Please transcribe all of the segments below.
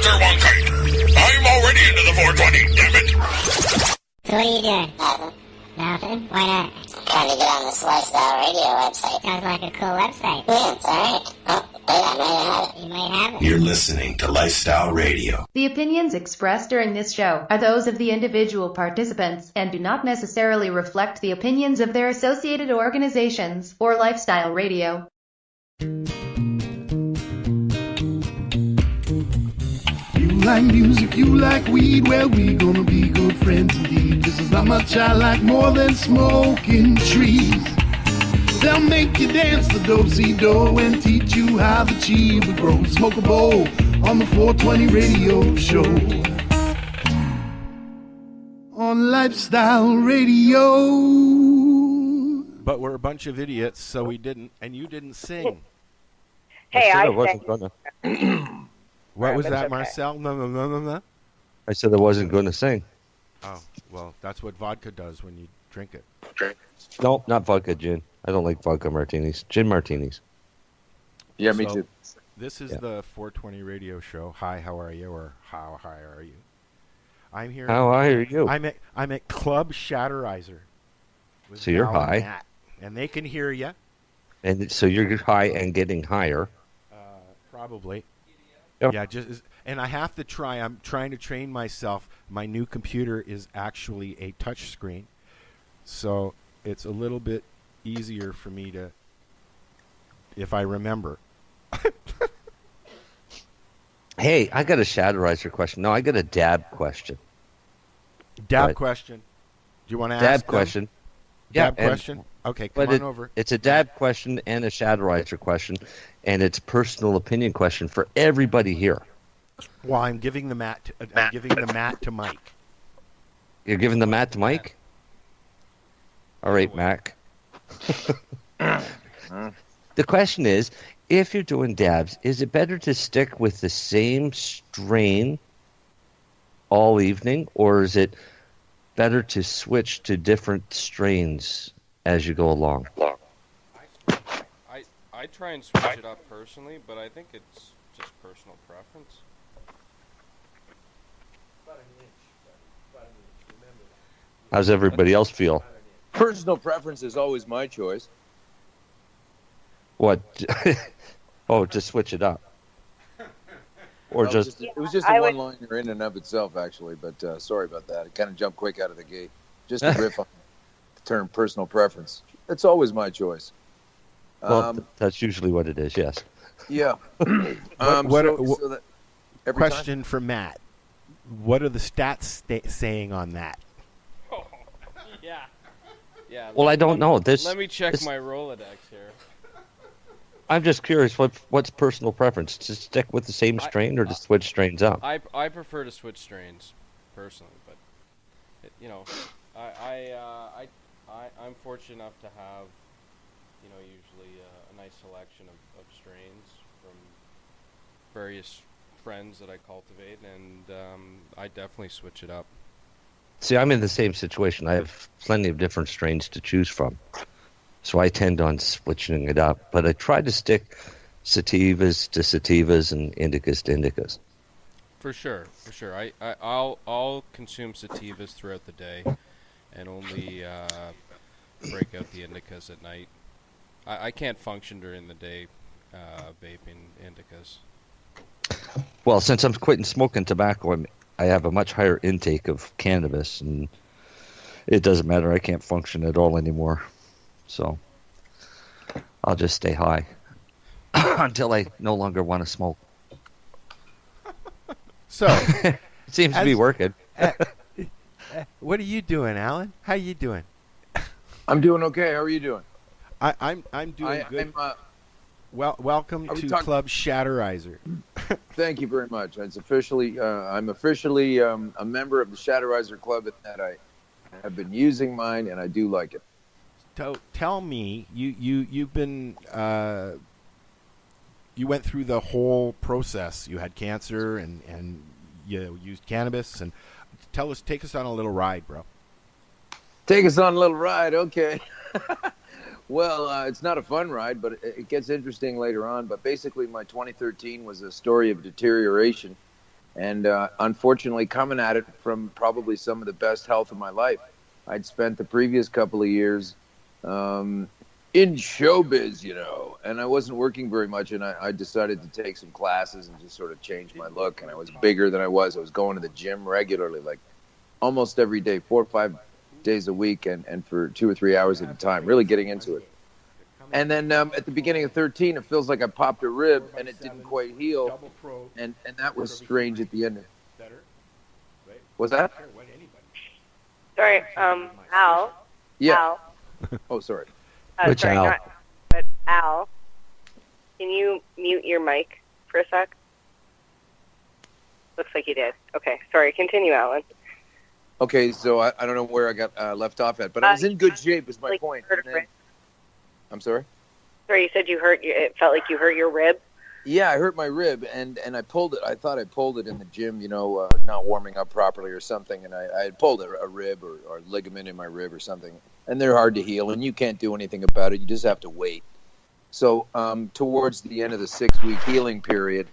alter one kite. I'm already into the 420, damn it. So what are you doing? Nothing. Nothing? Why not? Trying to get on this Lifestyle Radio website. Sounds like a cool website. Yeah, it's alright. Oh, wait, I might have it. You might have it. You're listening to Lifestyle Radio. The opinions expressed during this show are those of the individual participants and do not necessarily reflect the opinions of their associated organizations or Lifestyle Radio. You like music, you like weed, well, we gonna be good friends indeed. This is how much I like more than smoking trees. They'll make you dance the do-si-do and teach you how the chiva grows. Smoke a bowl on the 420 radio show. On Lifestyle Radio. But we're a bunch of idiots, so we didn't, and you didn't sing. Hey, I wasn't gonna. What was that, okay. Marcel? No. I said I wasn't going to sing. Oh, well, that's what vodka does when you drink it. No, not vodka gin. I don't like vodka martinis. Gin martinis. Yeah, me So, too. This is the 420 radio show. Hi, how are you? Or how high are you? I'm here. How high are you? I'm at Club Shatterizer. So you're Al and high. Matt, and they can hear you. And so you're high and getting higher. Probably. Yep. Yeah, and I have to try. I'm trying to train myself. My new computer is actually a touch screen, so it's a little bit easier for me to, if I remember. Hey, I got a Shatterizer question. No, I got a dab question. Dab question. Do you want to ask Dab them? question. Dab and- question. Okay, come on over. It's a dab question and a Shatterizer question, and it's a personal opinion question for everybody here. Well, I'm giving the mat. I'm giving the mat to Mike. You're giving the mat to Mike? All right, Mac. The question is, if you're doing dabs, is it better to stick with the same strain all evening, or is it better to switch to different strains as you go along? I try and switch it up personally, but I think it's just personal preference. How's everybody else feel? Personal preference is always my choice. What? Oh, just switch it up. Or Well, just... it was just a one-liner in and of itself, actually, but sorry about that. It kind of jumped quick out of the gate. Just to riff on the term personal preference. It's always my choice. Well, that's usually what it is, yes. Yeah. Question for Matt. What are the stats saying on that? Yeah. Well, I don't know. Let me check my Rolodex here. I'm just curious, what's personal preference? To stick with the same strain or to switch strains up? I prefer to switch strains, personally, but I'm fortunate enough to have, usually a nice selection of strains from various friends that I cultivate, and I definitely switch it up. See, I'm in the same situation. I have plenty of different strains to choose from. So I tend on switching it up. But I try to stick sativas to sativas and indicas to indicas. For sure. I'll consume sativas throughout the day and only break out the indicas at night. I can't function during the day vaping indicas. Well, since I'm quitting smoking tobacco, I have a much higher intake of cannabis, and it doesn't matter. I can't function at all anymore. So I'll just stay high until I no longer want to smoke. So it seems to be working. What are you doing, Alan? How are you doing? I'm doing okay. How are you doing? I'm doing good. Welcome to Club Shatterizer. Thank you very much. It's officially, I'm officially a member of the Shatterizer Club, and that I have been using mine, and I do like it. Tell me, you've been you went through the whole process. You had cancer, and you used cannabis, and take us on a little ride, bro. Take us on a little ride, okay. Well, it's not a fun ride, but it gets interesting later on. But basically, my 2013 was a story of deterioration. And unfortunately, coming at it from probably some of the best health of my life. I'd spent the previous couple of years in showbiz, and I wasn't working very much, and I decided to take some classes and just sort of change my look, and I was bigger than I was. I was going to the gym regularly, like almost every day, 4 or 5 days a week, and for 2 or 3 hours at a time, really getting into it. And then at the beginning of 13, it feels like I popped a rib, and it didn't quite heal, and that was strange at the end. Was that? Sorry, Al. Yeah. Al. Oh, sorry. Which sorry, Al? But Al, can you mute your mic for a sec? Looks like you did. Okay, sorry. Continue, Alan. Okay, so I don't know where I got left off at, but I was in good shape is my point. I'm sorry? Sorry, you said it felt like you hurt your rib? Yeah, I hurt my rib, and I pulled it. I thought I pulled it in the gym, not warming up properly or something, and I had pulled a rib or ligament in my rib or something, and they're hard to heal, and you can't do anything about it. You just have to wait. So towards the end of the 6-week healing period,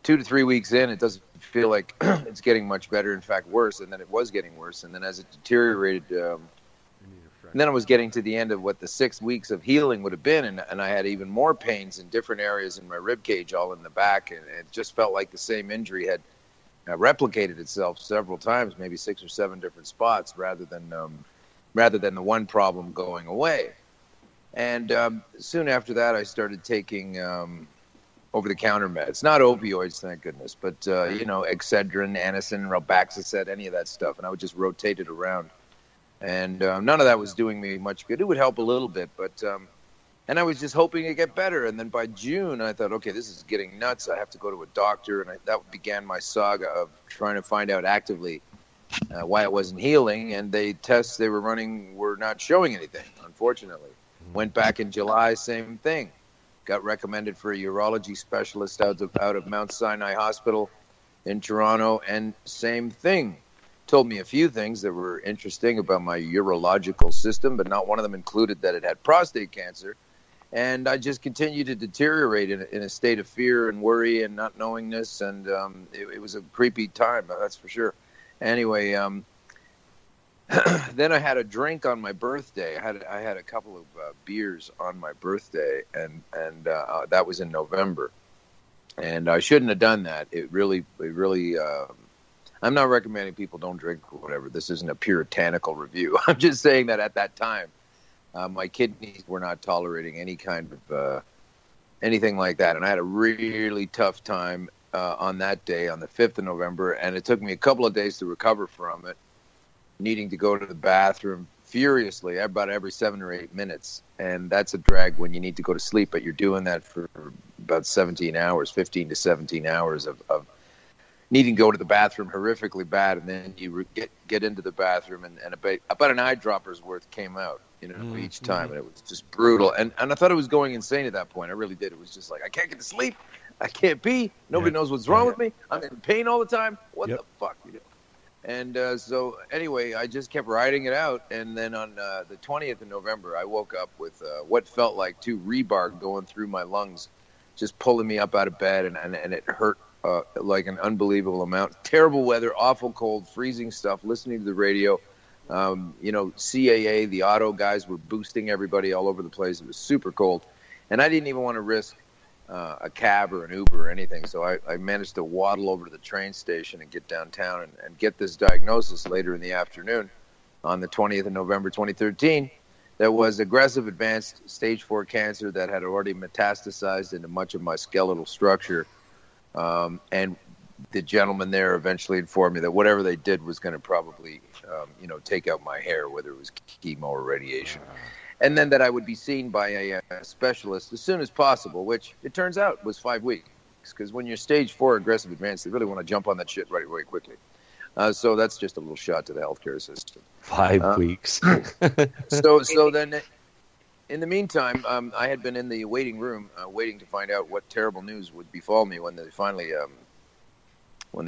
2 to 3 weeks in, it doesn't feel like it's getting much better. In fact, worse, and then it was getting worse, and then as it deteriorated, and then I was getting to the end of what the 6 weeks of healing would have been, and I had even more pains in different areas in my rib cage, all in the back, and it just felt like the same injury had replicated itself several times, maybe 6 or 7 different spots, rather than the one problem going away. And soon after that, I started taking over-the-counter meds, not opioids, thank goodness, but Excedrin, Anacin, Robaxacet, any of that stuff, and I would just rotate it around. And none of that was doing me much good. It would help a little bit, but and I was just hoping to get better. And then by June, I thought, okay, this is getting nuts. I have to go to a doctor, and that began my saga of trying to find out actively why it wasn't healing. And the tests they were running were not showing anything, unfortunately. Went back in July, same thing. Got recommended for a urology specialist out of Mount Sinai Hospital in Toronto, and same thing. Told me a few things that were interesting about my urological system, but not one of them included that it had prostate cancer. And I just continued to deteriorate in a state of fear and worry and not knowingness, and it was a creepy time, that's for sure. Anyway, then I had a drink on my birthday. I had a couple of beers on my birthday, and that was in November. And I shouldn't have done that. It really. I'm not recommending people don't drink or whatever. This isn't a puritanical review. I'm just saying that at that time, my kidneys were not tolerating any kind of anything like that. And I had a really tough time on that day, on the 5th of November. And it took me a couple of days to recover from it, needing to go to the bathroom furiously about every 7 or 8 minutes. And that's a drag when you need to go to sleep, but you're doing that for about 15 to 17 hours of needing to go to the bathroom horrifically bad, and then you get into the bathroom, and about an eyedropper's worth came out, each time, and it was just brutal. And I thought I was going insane at that point. I really did. It was just like, I can't get to sleep. I can't pee. Nobody knows what's wrong with me. I'm in pain all the time. What the fuck, And so anyway, I just kept riding it out, and then on the 20th of November, I woke up with what felt like 2 rebar going through my lungs, just pulling me up out of bed, and it hurt like an unbelievable amount. Terrible weather, awful cold, freezing stuff, listening to the radio. CAA, the auto guys were boosting everybody all over the place. It was super cold. And I didn't even want to risk a cab or an Uber or anything. So I managed to waddle over to the train station and get downtown and get this diagnosis later in the afternoon on the 20th of November, 2013. There was aggressive advanced stage 4 cancer that had already metastasized into much of my skeletal structure. And the gentleman there eventually informed me that whatever they did was going to probably, take out my hair, whether it was chemo or radiation. And then that I would be seen by a specialist as soon as possible, which it turns out was 5 weeks. Because when you're stage 4 aggressive advanced, they really want to jump on that shit right away quickly. So that's just a little shot to the healthcare system. 5 weeks. So then, in the meantime, I had been in the waiting room, waiting to find out what terrible news would befall me when they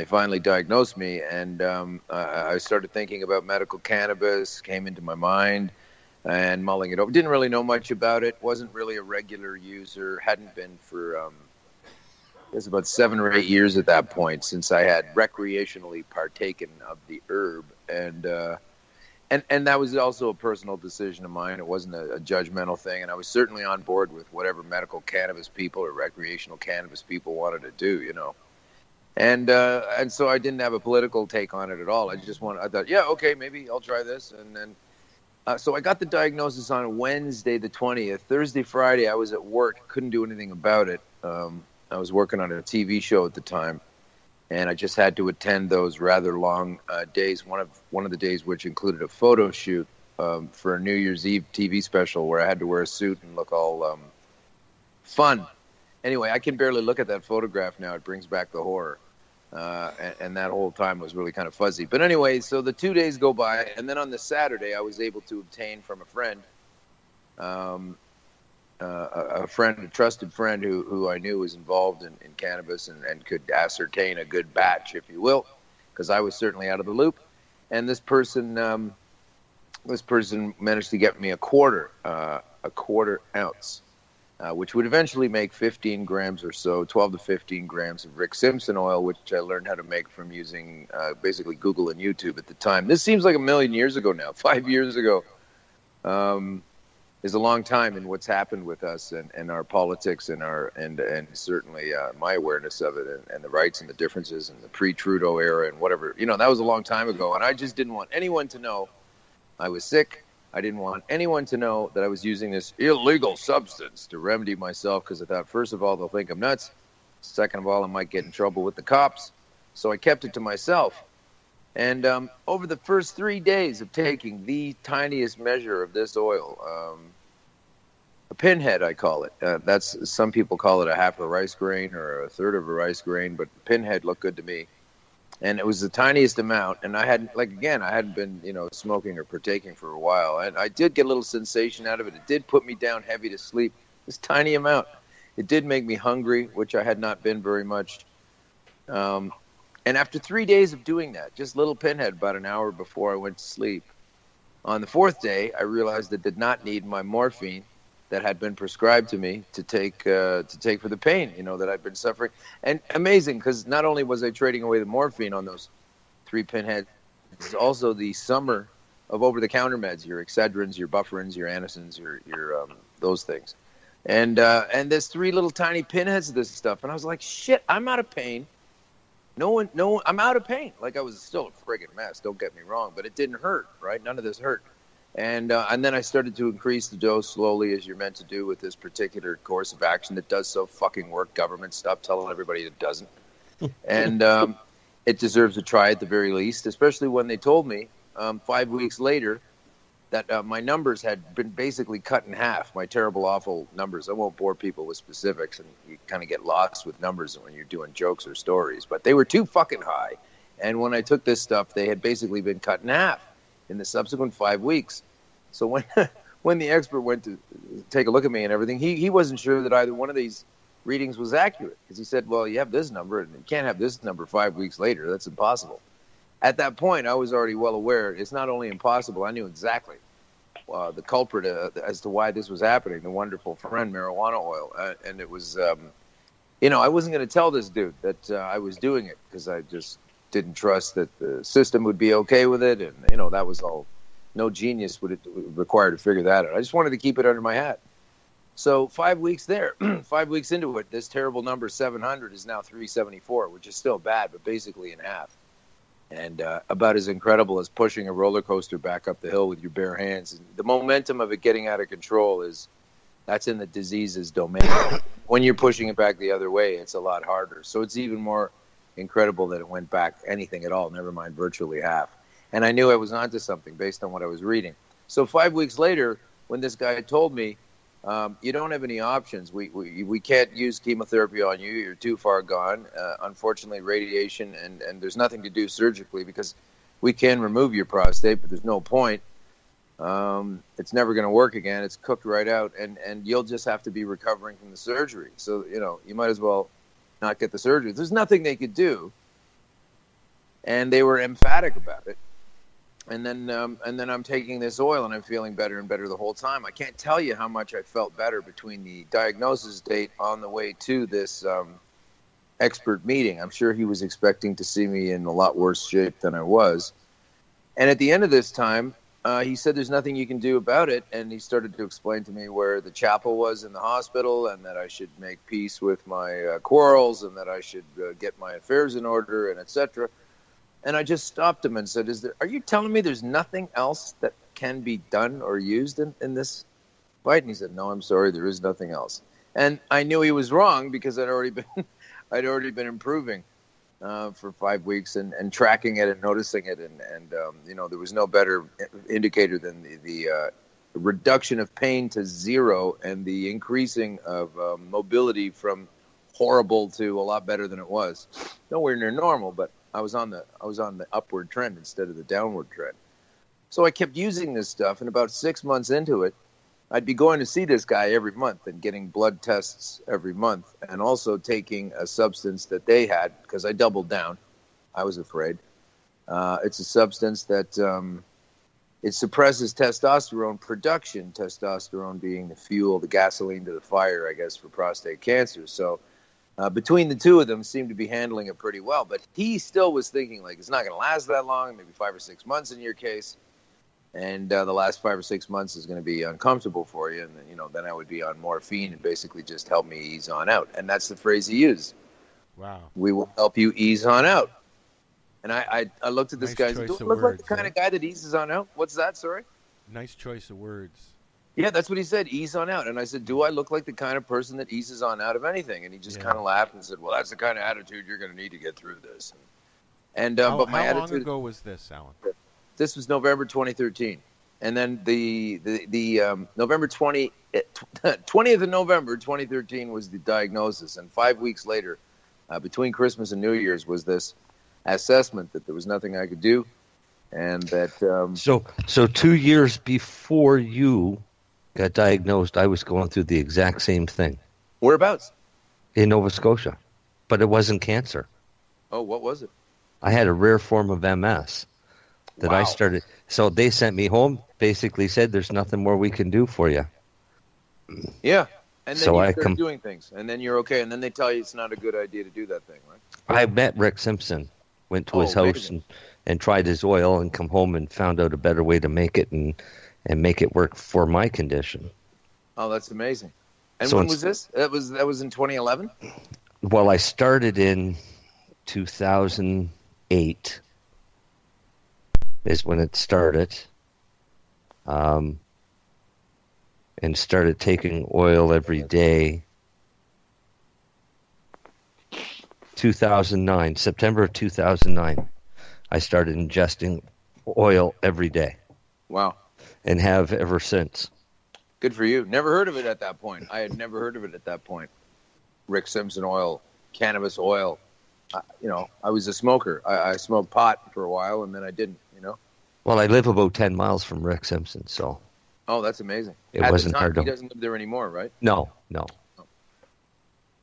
finally diagnosed me. And I started thinking about medical cannabis, came into my mind, and mulling it over. Didn't really know much about it. Wasn't really a regular user. Hadn't been for guess about 7 or 8 years at that point since I had recreationally partaken of the herb, and that was also a personal decision of mine. It wasn't a judgmental thing, and I was certainly on board with whatever medical cannabis people or recreational cannabis people wanted to do, you know. And so I didn't have a political take on it at all. I thought, yeah, okay, maybe I'll try this, and then. So I got the diagnosis on Wednesday the 20th. Thursday, Friday, I was at work, couldn't do anything about it. I was working on a TV show at the time, and I just had to attend those rather long days. One of the days which included a photo shoot for a New Year's Eve TV special where I had to wear a suit and look all fun. Anyway, I can barely look at that photograph now. It brings back the horror. And that whole time was really kind of fuzzy. But anyway, so the 2 days go by, and then on the Saturday, I was able to obtain from a friend, a trusted friend who I knew was involved in cannabis and could ascertain a good batch, if you will, because I was certainly out of the loop. And this person managed to get me a quarter ounce. Which would eventually make 15 grams or so, 12 to 15 grams of Rick Simpson oil, which I learned how to make from using basically Google and YouTube at the time. This seems like a million years ago now. 5 years ago is a long time in what's happened with us and our politics and certainly my awareness of it and the rights and the differences and the pre-Trudeau era and whatever. You know, that was a long time ago, and I just didn't want anyone to know I was sick. I didn't want anyone to know that I was using this illegal substance to remedy myself because I thought, first of all, they'll think I'm nuts. Second of all, I might get in trouble with the cops. So I kept it to myself. And over the first 3 days of taking the tiniest measure of this oil, a pinhead, I call it. That's some people call it a half a rice grain or a third of a rice grain, but pinhead looked good to me. And it was the tiniest amount, and I hadn't been, smoking or partaking for a while, and I did get a little sensation out of it. It did put me down heavy to sleep. This tiny amount, it did make me hungry, which I had not been very much. And after 3 days of doing that, just little pinhead, about an hour before I went to sleep, on the fourth day, I realized I did not need my morphine that had been prescribed to me to take for the pain, that I'd been suffering. And amazing, because not only was I trading away the morphine on those 3 pinheads, it's also the summer of over-the-counter meds, your Excedrins, your Bufferins, your Anisons, your those things. And there's 3 little tiny pinheads of this stuff. And I was like, shit, I'm out of pain. I'm out of pain. Like, I was still a friggin' mess, don't get me wrong, but it didn't hurt, right? None of this hurt. And then I started to increase the dose slowly, as you're meant to do with this particular course of action that does so fucking work. Government, stop telling everybody it doesn't. And it deserves a try at the very least, especially when they told me 5 weeks later that my numbers had been basically cut in half, my terrible, awful numbers. I won't bore people with specifics, and you kind of get lost with numbers when you're doing jokes or stories. But they were too fucking high. And when I took this stuff, they had basically been cut in half in the subsequent 5 weeks. So when the expert went to take a look at me and everything, he wasn't sure that either one of these readings was accurate, because he said, well, you have this number and you can't have this number 5 weeks later. That's impossible. At that point, I was already well aware it's not only impossible, I knew exactly the culprit as to why this was happening, the wonderful friend, marijuana oil. And it was, I wasn't going to tell this dude that I was doing it, because I just didn't trust that the system would be okay with it. And, that was all. No genius would it require to figure that out. I just wanted to keep it under my hat. So 5 weeks there, 5 weeks into it, this terrible number 700 is now 374, which is still bad, but basically in half. And about as incredible as pushing a roller coaster back up the hill with your bare hands. And the momentum of it getting out of control that's in the disease's domain. When you're pushing it back the other way, it's a lot harder. So it's even more incredible that it went back anything at all, never mind virtually half. And I knew I was onto something based on what I was reading. So 5 weeks later, when this guy told me, you don't have any options. We can't use chemotherapy on you. You're too far gone. Unfortunately, radiation, and there's nothing to do surgically, because we can remove your prostate, but there's no point. It's never going to work again. It's cooked right out, and you'll just have to be recovering from the surgery. So, you might as well not get the surgery. There's nothing they could do. And they were emphatic about it. And then I'm taking this oil and I'm feeling better and better the whole time. I can't tell you how much I felt better between the diagnosis date on the way to this expert meeting. I'm sure he was expecting to see me in a lot worse shape than I was. And at the end of this time, he said there's nothing you can do about it, and he started to explain to me where the chapel was in the hospital, and that I should make peace with my quarrels, and that I should get my affairs in order, and etc. And I just stopped him and said, are you telling me there's nothing else that can be done or used in this fight? And he said, no, I'm sorry, there is nothing else. And I knew he was wrong, because I'd already been improving for 5 weeks and tracking it and noticing it. And there was no better indicator than the reduction of pain to zero and the increasing of mobility from horrible to a lot better than it was. Nowhere near normal, but I was on the upward trend instead of the downward trend. So I kept using this stuff, and about 6 months into it, I'd be going to see this guy every month and getting blood tests every month, and also taking a substance that they had, because I doubled down. I was afraid. It's a substance that it suppresses testosterone production, testosterone being the fuel, the gasoline to the fire, I guess, for prostate cancer. So between the two of them, seemed to be handling it pretty well. But he still was thinking, like, it's not going to last that long, maybe 5 or 6 months in your case. And the last 5 or 6 months is going to be uncomfortable for you. And then I would be on morphine and basically just help me ease on out. And that's the phrase he used. Wow. We will help you ease on out. And I looked at this Nice guy and said, choice do I of look like words, the kind of guy that eases on out? What's that, sorry? Nice choice of words. Yeah, that's what he said, ease on out. And I said, do I look like the kind of person that eases on out of anything? And he just kind of laughed and said, well, that's the kind of attitude you're going to need to get through this. And but my how long attitude ago was this, Alan? This was November 2013. And then the November 20th of November 2013 was the diagnosis. And 5 weeks later, between Christmas and New Year's, was this assessment that there was nothing I could do. And that... So 2 years before you got diagnosed, I was going through the exact same thing. Whereabouts? In Nova Scotia. But it wasn't cancer. Oh, what was it? I had a rare form of MS that I started. So they sent me home, basically said, there's nothing more we can do for you. Yeah. And then So you I start doing things. And then you're okay. And then they tell you it's not a good idea to do that thing, right? I met Rick Simpson, went to his house and tried his oil, and come home and found out a better way to make it and make it work for my condition. Oh, that's amazing. And So when it's- was this? That was in 2011? Well, I started in 2008 is when it started, and started taking oil every day. 2009, September of 2009, I started ingesting oil every day. Wow. And have ever since. Good for you. Never heard of it at that point. I had never heard of it at that point. Rick Simpson oil, cannabis oil. I was a smoker. I smoked pot for a while, and then I didn't, Well, I live about 10 miles from Rick Simpson, so. Oh, that's amazing. It At wasn't the time, hard to- He doesn't live there anymore, right? No.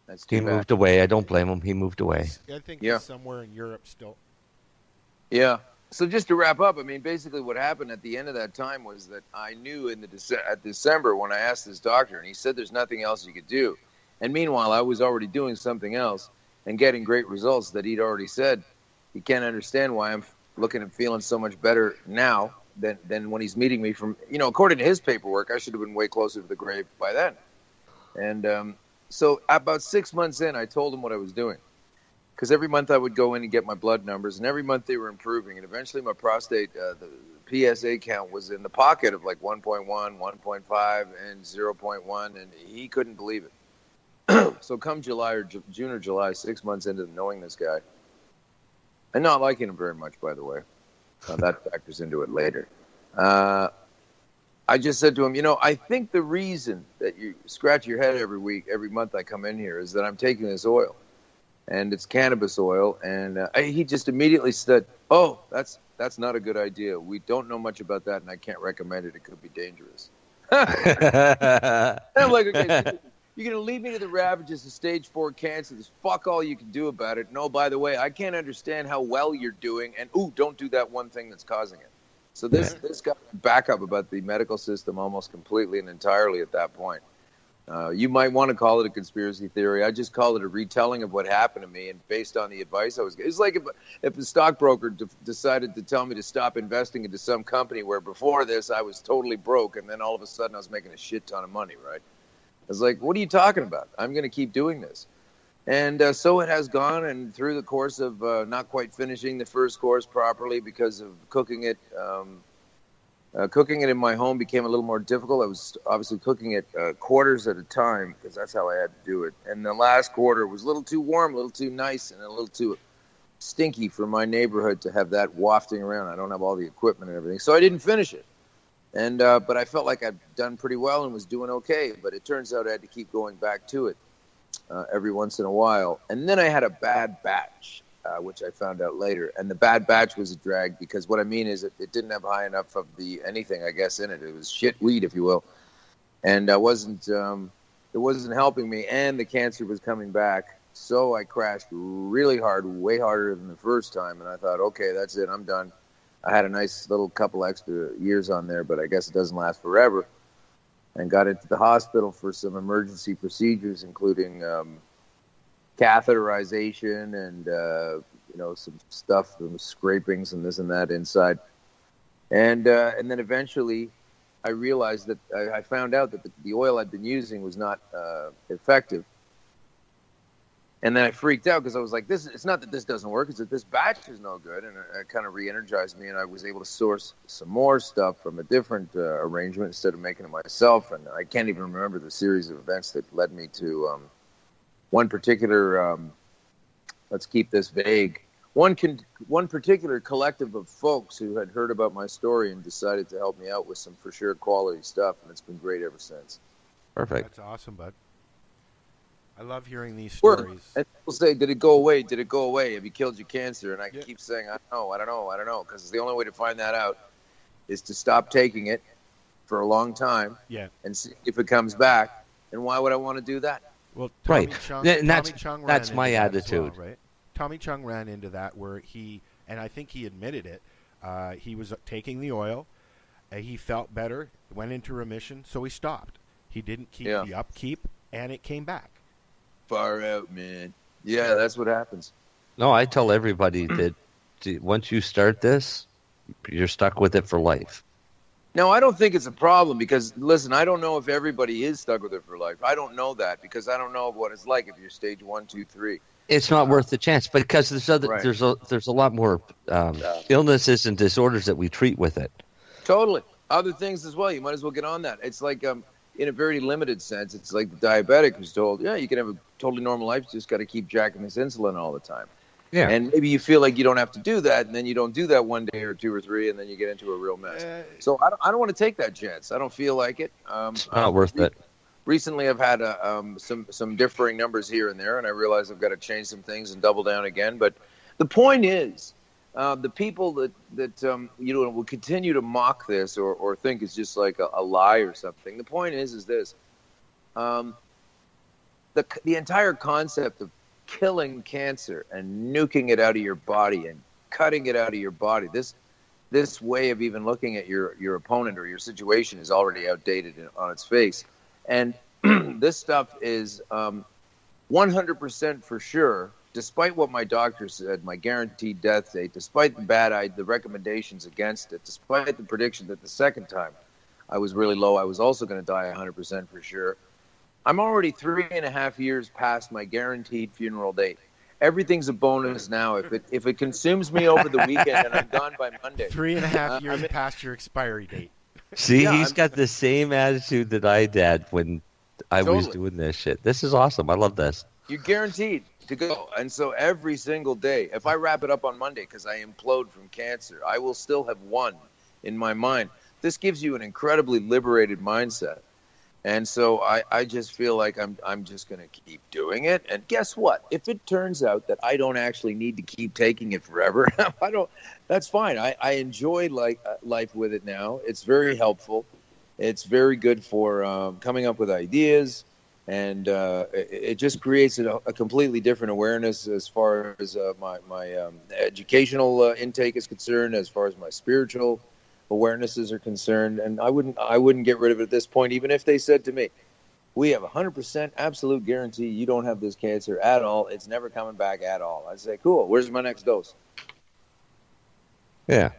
That's too He bad. moved away. I don't blame him. He moved away. I think Yeah. he's somewhere in Europe still. Yeah. So just to wrap up, I mean, basically what happened at the end of that time was that I knew at December when I asked this doctor, and he said there's nothing else you could do. And meanwhile, I was already doing something else and getting great results that he'd already said. He can't understand why I'm looking and feeling so much better now than when he's meeting me from, according to his paperwork, I should have been way closer to the grave by then. And so about 6 months in, I told him what I was doing. Because every month I would go in and get my blood numbers, and every month they were improving. And eventually my prostate, the PSA count was in the pocket of like 1.1, 1.5, and 0.1, and he couldn't believe it. So come July or June or July, 6 months into knowing this guy, and not liking him very much, by the way, that factors into it later. I just said to him, I think the reason that you scratch your head every month I come in here is that I'm taking this oil. And it's cannabis oil, and he just immediately said, "Oh, that's not a good idea. We don't know much about that, and I can't recommend it. It could be dangerous." And I'm like, "Okay, so you're gonna leave me to the ravages of stage 4 cancer? There's fuck all you can do about it. No, by the way, I can't understand how well you're doing, and don't do that one thing that's causing it." So this got back up about the medical system almost completely and entirely at that point. You might want to call it a conspiracy theory. I just call it a retelling of what happened to me, and based on the advice I was getting. It's like if a stockbroker decided to tell me to stop investing into some company where before this I was totally broke, and then all of a sudden I was making a shit ton of money, right? I was like, what are you talking about? I'm going to keep doing this. And so it has gone, and through the course of not quite finishing the first course properly because of cooking it in my home became a little more difficult. I was obviously cooking it quarters at a time because that's how I had to do it. And the last quarter was a little too warm, a little too nice, and a little too stinky for my neighborhood to have that wafting around. I don't have all the equipment and everything, so I didn't finish it. And but I felt like I'd done pretty well and was doing okay. But it turns out I had to keep going back to it every once in a while. And then I had a bad batch. Which I found out later. And the bad batch was a drag because what I mean is it didn't have high enough of the anything, I guess, in it. It was shit weed, if you will. And it wasn't helping me, and the cancer was coming back. So I crashed really hard, way harder than the first time. And I thought, okay, that's it. I'm done. I had a nice little couple extra years on there, but I guess it doesn't last forever. And got into the hospital for some emergency procedures, including catheterization and some stuff, some scrapings and this and that inside, and then eventually I realized that I found out that the oil I'd been using was not effective, and then I freaked out because I was like, it's not that this doesn't work, it's that this batch is no good, and it kind of re-energized me, and I was able to source some more stuff from a different arrangement instead of making it myself. And I can't even remember the series of events that led me to one particular, let's keep this vague, one particular collective of folks who had heard about my story and decided to help me out with some for sure quality stuff, and it's been great ever since. Perfect. That's awesome, bud. I love hearing these stories. And people say, did it go away? Did it go away? Have you killed your cancer? And I keep saying, I don't know, because the only way to find that out is to stop taking it for a long time and see if it comes back. And why would I want to do that? Well, Tommy right. Chung, That's my attitude. Well, right? Tommy Chung ran into that where he, and I think he admitted it, he was taking the oil, he felt better, went into remission, so he stopped. He didn't keep the upkeep, and it came back. Far out, man. Yeah, that's what happens. No, I tell everybody that once you start this, you're stuck with it for life. No, I don't think it's a problem because, listen, I don't know if everybody is stuck with it for life. I don't know that because I don't know what it's like if you're stage 1, 2, 3. It's not worth the chance because there's a lot more illnesses and disorders that we treat with it. Totally. Other things as well. You might as well get on that. It's like, in a very limited sense, it's like the diabetic who's told, you can have a totally normal life, you just got to keep jacking this insulin all the time. Yeah. And maybe you feel like you don't have to do that, and then you don't do that one day or two or three, and then you get into a real mess. So I don't want to take that chance. I don't feel like it. It's not worth it. Recently, I've had some differing numbers here and there, and I realize I've got to change some things and double down again. But the point is, the people that will continue to mock this or think it's just like a lie or something. The point is this: the entire concept of killing cancer and nuking it out of your body and cutting it out of your body. This way of even looking at your opponent or your situation is already outdated on its face. And this stuff is 100% for sure, despite what my doctor said, my guaranteed death date, despite the recommendations against it, despite the prediction that the second time I was really low, I was also going to die 100% for sure. I'm already 3.5 years past my guaranteed funeral date. Everything's a bonus now. If it consumes me over the weekend and I'm gone by Monday. 3.5 years past your expiry date. See, he's got the same attitude that I did when I was doing this shit. This is awesome. I love this. You're guaranteed to go. And so every single day, if I wrap it up on Monday because I implode from cancer, I will still have won in my mind. This gives you an incredibly liberated mindset. And so I just feel like I'm just going to keep doing it. And guess what? If it turns out that I don't actually need to keep taking it forever, that's fine. I enjoy life with it now. It's very helpful. It's very good for coming up with ideas. And it just creates a completely different awareness as far as my educational intake is concerned, as far as my spiritual awarenesses are concerned, and I wouldn't get rid of it at this point, even if they said to me, we have 100% absolute guarantee you don't have this cancer at all. It's never coming back at all. I say, cool. Where's my next dose? Yeah.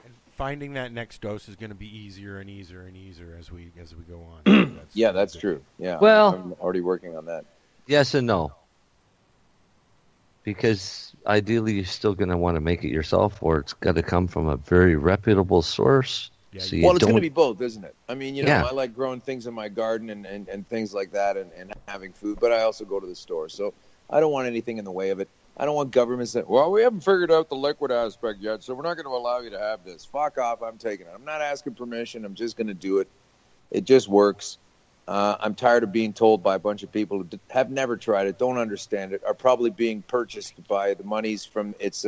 And finding that next dose is going to be easier and easier and easier as we go on. That's true. Yeah. Well, I'm already working on that. Yes and no. Because ideally, you're still going to want to make it yourself, or it's got to come from a very reputable source. Yeah, so well, it's going to be both, isn't it? I mean, Yeah. I like growing things in my garden and things like that and having food, but I also go to the store. So I don't want anything in the way of it. I don't want governments that, well, we haven't figured out the liquid aspect yet, so we're not going to allow you to have this. Fuck off. I'm taking it. I'm not asking permission. I'm just going to do it. It just works. I'm tired of being told by a bunch of people who have never tried it, don't understand it, are probably being purchased by the monies from its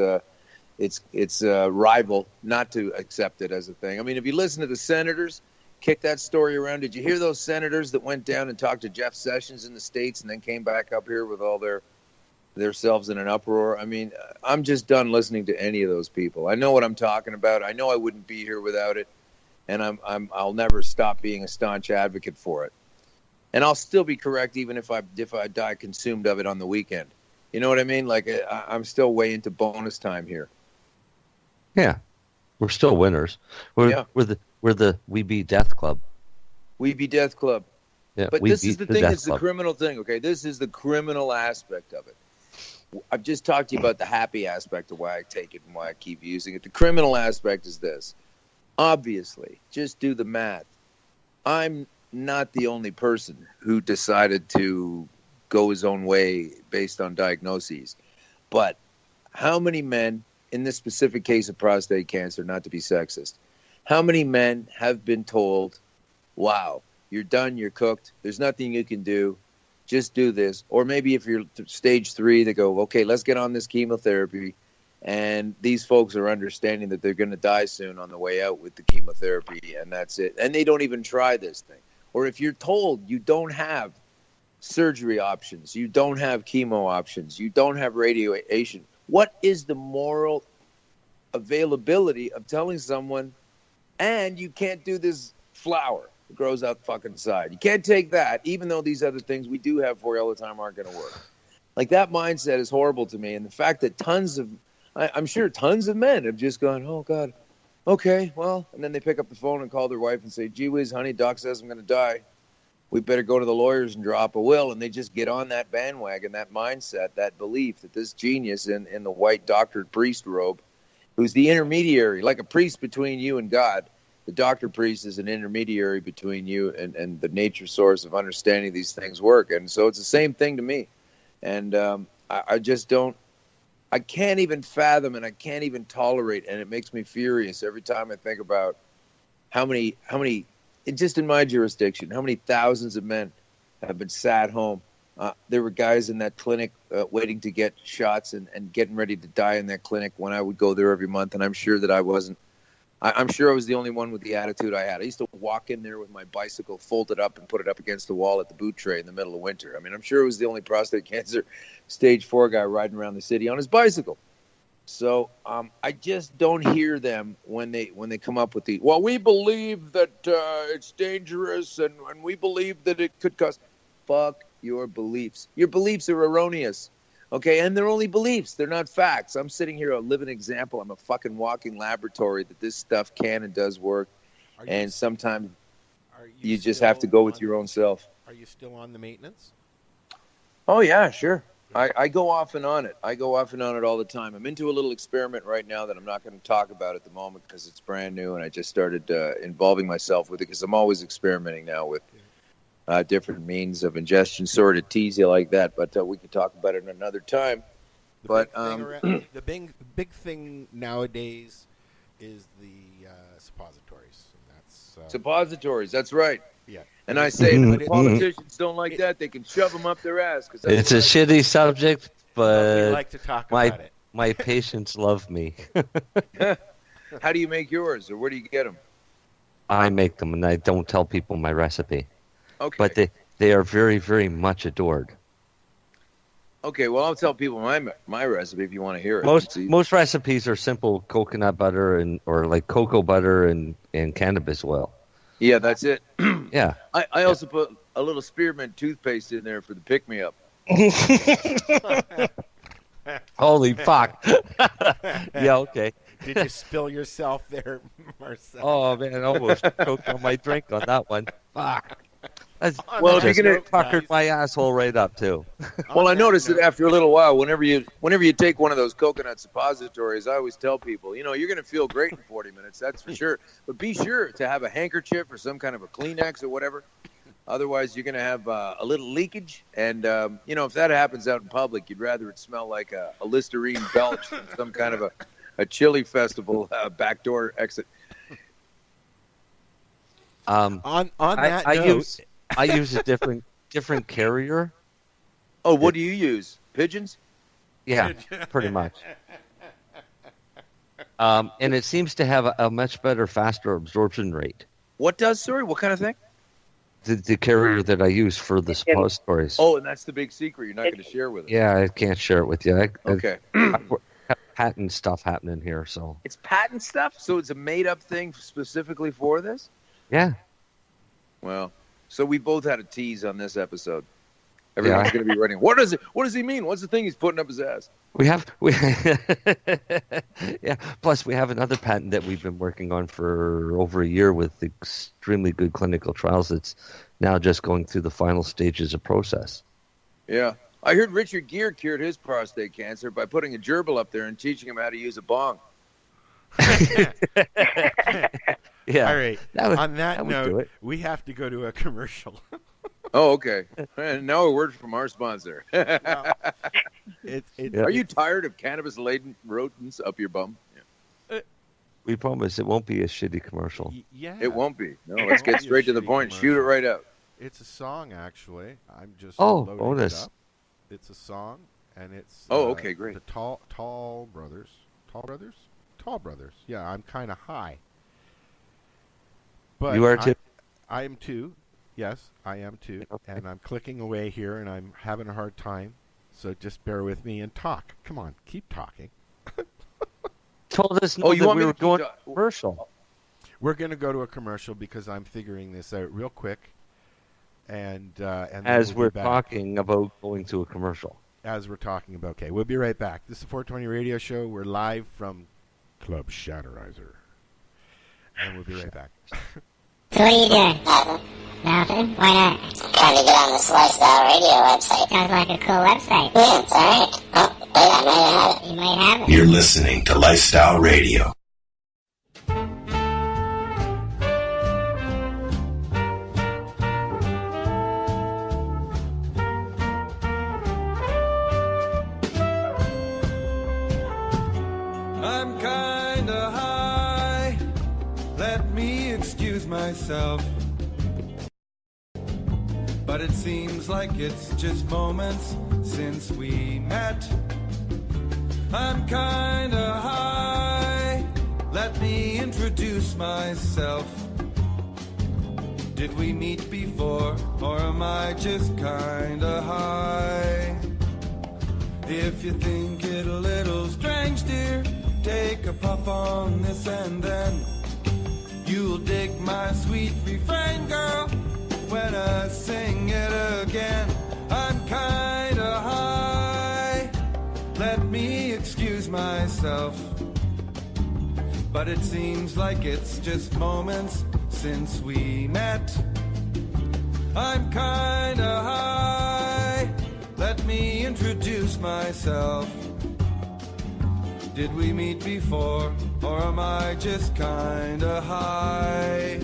rival not to accept it as a thing. I mean, if you listen to the senators kick that story around, did you hear those senators that went down and talked to Jeff Sessions in the States and then came back up here with all their selves in an uproar? I mean, I'm just done listening to any of those people. I know what I'm talking about. I know I wouldn't be here without it, and I'll never stop being a staunch advocate for it. And I'll still be correct even if I die consumed of it on the weekend. You know what I mean? Like, I'm still way into bonus time here. Yeah, we're still winners. We're the We Be Death Club. We Be Death Club. Yeah, but this is the thing. It's the criminal thing. Okay, this is the criminal aspect of it. I've just talked to you about the happy aspect of why I take it and why I keep using it. The criminal aspect is this. Obviously, just do the math. I'm not the only person who decided to go his own way based on diagnoses. But how many men, in this specific case of prostate cancer, not to be sexist, how many men have been told, wow, you're done, you're cooked, there's nothing you can do, just do this. Or maybe if you're stage 3, they go, okay, let's get on this chemotherapy. And these folks are understanding that they're going to die soon on the way out with the chemotherapy, and that's it. And they don't even try this thing. Or if you're told you don't have surgery options, you don't have chemo options, you don't have radiation, what is the moral availability of telling someone, and you can't do this flower that grows out the fucking side? You can't take that, even though these other things we do have for you all the time aren't going to work. Like, that mindset is horrible to me. And the fact that I'm sure tons of men have just gone, oh, God, okay, well, and then they pick up the phone and call their wife and say, gee whiz, honey, doc says I'm going to die. We better go to the lawyers and drop a will. And they just get on that bandwagon, that mindset, that belief that this genius in the white doctored priest robe, who's the intermediary, like a priest between you and God, the doctor priest is an intermediary between you and the nature source of understanding these things work. And so it's the same thing to me. And I just don't, I can't even fathom and I can't even tolerate, and it makes me furious every time I think about how many, just in my jurisdiction, how many thousands of men have been sat home. There were guys in that clinic waiting to get shots and getting ready to die in that clinic when I would go there every month, and I'm sure that I wasn't. I'm sure I was the only one with the attitude I had. I used to walk in there with my bicycle, fold it up, and put it up against the wall at the boot tray in the middle of winter. I mean, I'm sure I was the only prostate cancer stage 4 guy riding around the city on his bicycle. So I just don't hear them when they come up with the, well, we believe that it's dangerous and we believe that it could cause. Fuck your beliefs. Your beliefs are erroneous. Okay, and they're only beliefs. They're not facts. I'm sitting here a living example. I'm a fucking walking laboratory that this stuff can and does work. And sometimes you just have to go with your own self. Are you still on the maintenance? Oh, yeah, sure. I go off and on it. I go off and on it all the time. I'm into a little experiment right now that I'm not going to talk about at the moment because it's brand new, and I just started involving myself with it because I'm always experimenting now with different means of ingestion. Sorry to tease you like that, but we could talk about it another time. The big thing nowadays is the suppositories. Suppositories, that's right. Yeah. And I say if politicians don't like that, they can shove them up their ass. It's a shitty subject, but we like to talk about it. My patients love me. How do you make yours, or where do you get them? I make them, and I don't tell people my recipe. Okay. But they are very, very much adored. Okay, well, I'll tell people my recipe if you want to hear it. Most recipes are simple coconut butter or like cocoa butter and cannabis oil. Yeah, that's it. Yeah. I also put a little spearmint toothpaste in there for the pick-me-up. Holy fuck. Yeah, okay. Did you spill yourself there, Marcel? Oh, man, I almost choked on my drink on that one. Fuck. That's, Well, if just you're gonna- puckered my asshole right up, too. Well, I noticed that after a little while, whenever you take one of those coconut suppositories, I always tell people, you're going to feel great in 40 minutes, that's for sure. But be sure to have a handkerchief or some kind of a Kleenex or whatever. Otherwise, you're going to have a little leakage. And, if that happens out in public, you'd rather it smell like a Listerine belch than some kind of a chili festival backdoor exit. On that note, I use a different carrier. Oh, what do you use? Pigeons? Yeah, pretty much. And it seems to have a much better, faster absorption rate. What does, sorry? What kind of thing? The carrier that I use for the suppositories. Oh, and that's the big secret. You're not going to share with us. Yeah, I can't share it with you. Okay. I have patent stuff happening here, so. It's patent stuff? So it's a made-up thing specifically for this? Yeah. Well, so we both had a tease on this episode. Everyone's going to be writing, what does he mean? What's the thing he's putting up his ass? Yeah. Plus, we have another patent that we've been working on for over a year with extremely good clinical trials. That's now just going through the final stages of process. Yeah. I heard Richard Gere cured his prostate cancer by putting a gerbil up there and teaching him how to use a bong. Yeah. all right. On that would do note, it. we have to go to a commercial. Oh, okay. And now a word from our sponsor. Are Are you tired of cannabis-laden rodents up your bum? We promise it won't be a shitty commercial. Yeah. It won't be. No, let's get straight to the point. Shoot it right out. It's a song, actually. I'm just loading bonus. it up. It's a song, and it's okay, great. The Tall Brothers. Tall Brothers. Yeah, I'm kind of high. But You are too? I am too. Yes, I am too. Okay. And I'm clicking away here, and I'm having a hard time. So just bear with me and talk. Come on, keep talking. Told us you that want we me were to going keep to commercial. We're going to go to a commercial because I'm figuring this out real quick. And then As we'll we're be back. talking about going to a commercial. As we're talking about. Okay, we'll be right back. This is the 420 Radio Show. We're live from Club Shatterizer. And we'll be right back. So what are you doing? Nothing? Why not? Trying to get on the Lifestyle Radio website. Sounds like a cool website. Yeah, it's alright. Oh, wait, I might have it. You might have it. You're listening to Lifestyle Radio. I'm kinda high. Let me excuse myself. But it seems like it's just moments since we met. I'm kinda high. Let me introduce myself. Did we meet before, or am I just kinda high? If you think it a little strange, dear, take a puff on this and then you'll dig my sweet refrain, girl, when I sing it again. I'm kinda high, let me excuse myself, but it seems like it's just moments since we met. I'm kinda high, let me introduce myself. Did we meet before, or am I just kinda high?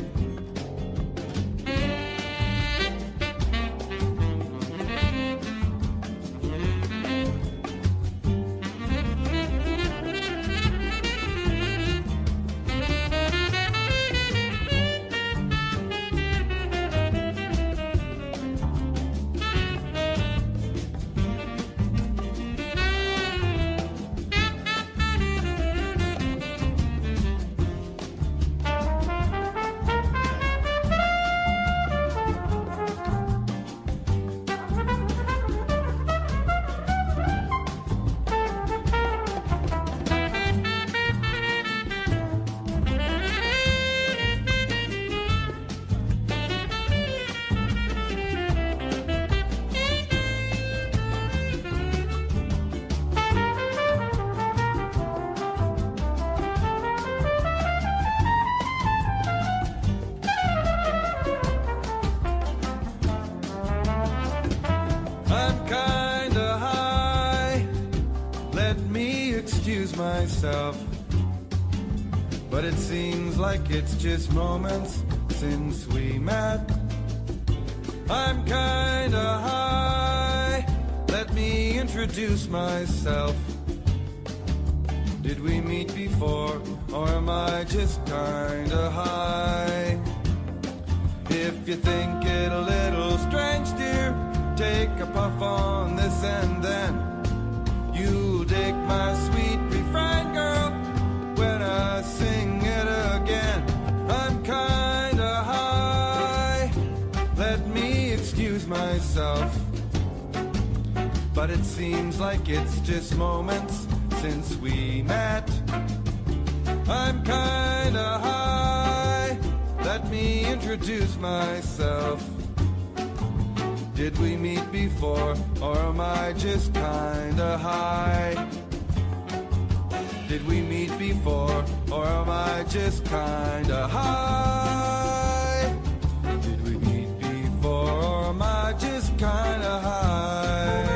myself. But it seems like it's just moments since we met. I'm kinda high, let me introduce myself. Did we meet before, or am I just kinda high? If you think it a little strange, dear, take a puff on this and then you'll dig my sweet refrain, girl, when I sing it again. I'm kinda high, let me excuse myself. But it seems like it's just moments since we met. I'm kinda high, let me introduce myself. Did we meet before, or am I just kinda high? Did we meet before, or am I just kinda high? Did we meet before, or am I just kinda high?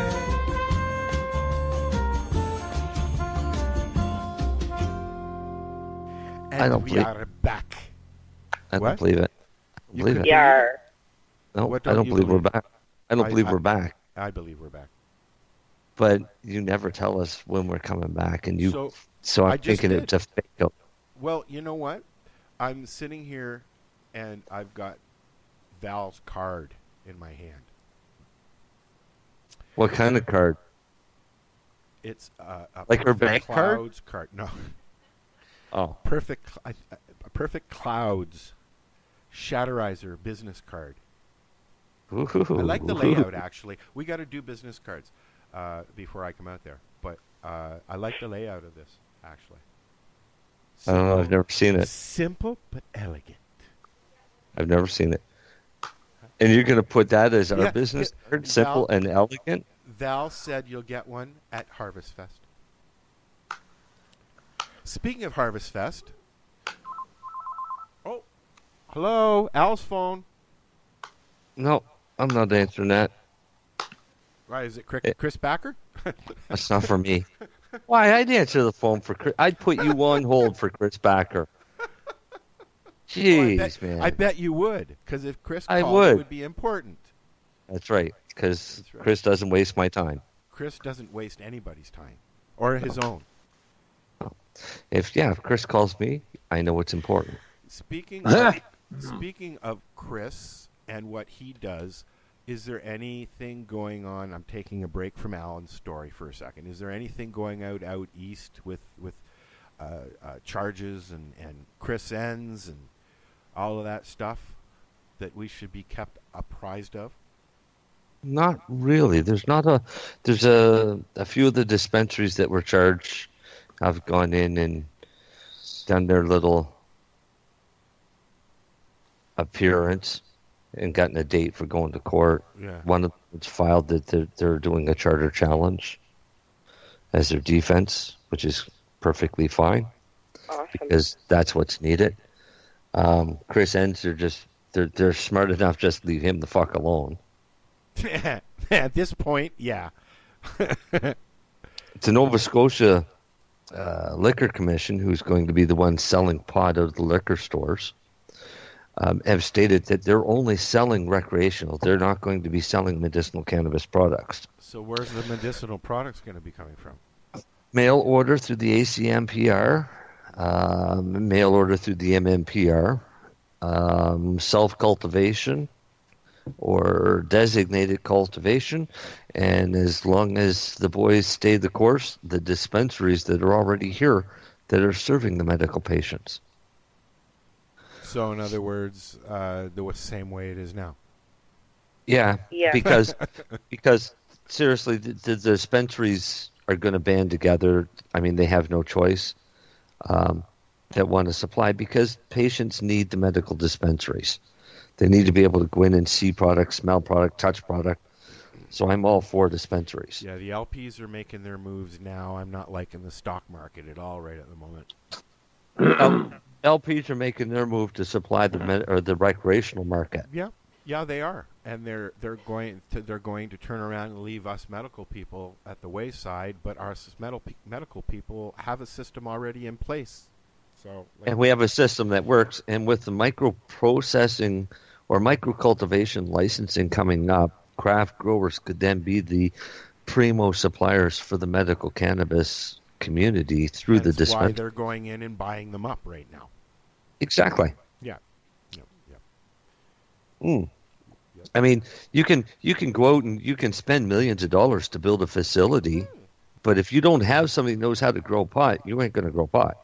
And I don't we believe- are back. I What? don't believe it. I don't You believe could- it. Yar. No, What I don't you believe we're back. I don't believe we're back. I believe we're back. But you never tell us when we're coming back, and So, so I I'm just thinking did. it's a fake out. Well, you know what? I'm sitting here, and I've got Val's card in my hand. What kind of card? It's a Like her Perfect bank card? Clouds card. No, Oh, Perfect Clouds Shatterizer business card. ooh. I like the layout, actually. We got to do business cards before I come out there. But I like the layout of this, actually. I don't know. I've never seen it. Simple but elegant. I've never seen it. And you're going to put that as our Yeah, business yeah, card, simple Val- and elegant? Val said you'll get one at Harvest Fest. Speaking of Harvest Fest. Oh, hello, Al's phone. No, I'm not answering that. Right, is it Chris Backer? That's not for me. Why? I'd answer the phone for Chris. I'd put you on hold for Chris Backer. Jeez, man. I bet you would, because if Chris I called, would. it would be important. That's right, because That's right. Chris doesn't waste my time. Chris doesn't waste anybody's time, or his own. If Chris calls me, I know what's important. Speaking of Chris and what he does, is there anything going on? I'm taking a break from Alan's story for a second. Is there anything going out east with charges and Chris ends and all of that stuff that we should be kept apprised of? Not really. There's a few of the dispensaries that were charged have gone in and done their little appearance and gotten a date for going to court. Yeah. One of them's filed that they're doing a charter challenge as their defense, which is perfectly fine Awesome. because that's what's needed. Chris Ends, they're smart enough just to leave him the fuck alone. At this point, yeah. The Nova Scotia Liquor Commission, who's going to be the one selling pot out of the liquor stores, have stated that they're only selling recreational. They're not going to be selling medicinal cannabis products. So where's the medicinal products going to be coming from? Mail order through the ACMPR, mail order through the MMPR, self-cultivation or designated cultivation, and as long as the boys stay the course, the dispensaries that are already here that are serving the medical patients. So in other words, the same way it is now. Yeah, Yeah. because seriously, the dispensaries are going to band together. I mean, they have no choice that want to supply because patients need the medical dispensaries. They need to be able to go in and see product, smell product, touch product. So I'm all for dispensaries. Yeah, the LPs are making their moves now. I'm not liking the stock market at all right at the moment. LPs are making their move to supply the recreational market. Yeah, they are. And they're going to turn around and leave us medical people at the wayside, but our medical people have a system already in place. So, and we have a system that works. And with the micro-processing or micro-cultivation licensing coming up, craft growers could then be the primo suppliers for the medical cannabis community through the that's why dispensary. they're going in and buying them up right now. Exactly. Yeah. Yep. Mm. I mean, you can go out and you can spend millions of dollars to build a facility, but if you don't have somebody who knows how to grow pot, you ain't going to grow pot.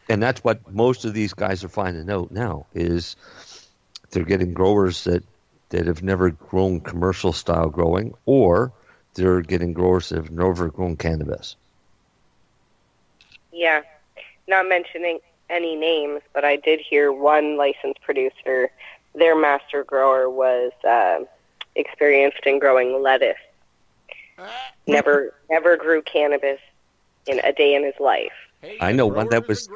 And that's what most of these guys are finding out now is they're getting growers that have never grown commercial style growing, or they're getting growers that have never grown cannabis. Yeah, not mentioning any names, but I did hear one licensed producer, their master grower was experienced in growing lettuce. Never grew cannabis in a day in his life. I know one that was.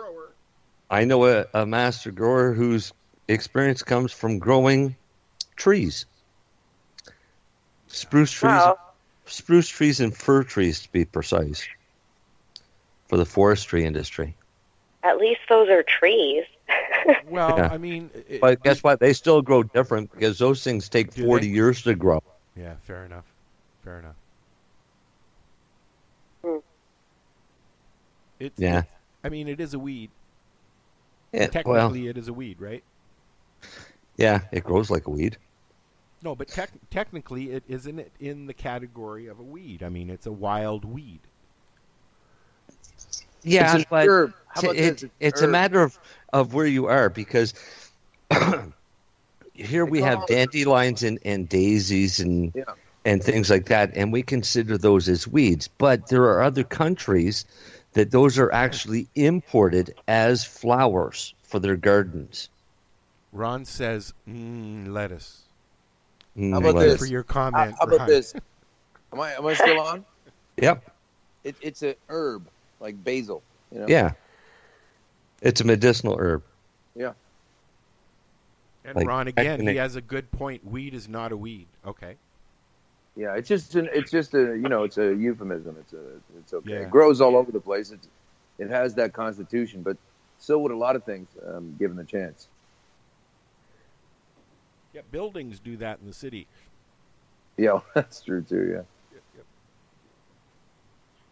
I know a master grower whose experience comes from growing trees, spruce trees and fir trees, to be precise, for the forestry industry. At least those are trees. Well, Yeah. I mean, But guess what? They still grow different because those things take 40 years to grow. yeah, fair enough. Yeah. I mean, it is a weed. Yeah, Technically, it is a weed, right? Yeah, it grows like a weed. No, but technically, it isn't it in the category of a weed. I mean, it's a wild weed. Yeah, It's an but herb. How about this? it's an a herb. matter of where you are, because here we have dandelions and daisies and things like that, and we consider those as weeds. But there are other countries that those are actually imported as flowers for their gardens. Ron says, lettuce. How about Thank you this? for your comment, How about Ron. this? Am I still on? Yep. It's an herb like basil. You know? Yeah. It's a medicinal herb. Yeah. And Like, Ron, again, ethnic- he has a good point. Weed is not a weed. Okay. Yeah, it's just a it's a euphemism. It's okay. Yeah. It grows all over the place. It has that constitution, but so would a lot of things, given the chance. Yeah, buildings do that in the city. Yeah, that's true too. Yeah. Yep.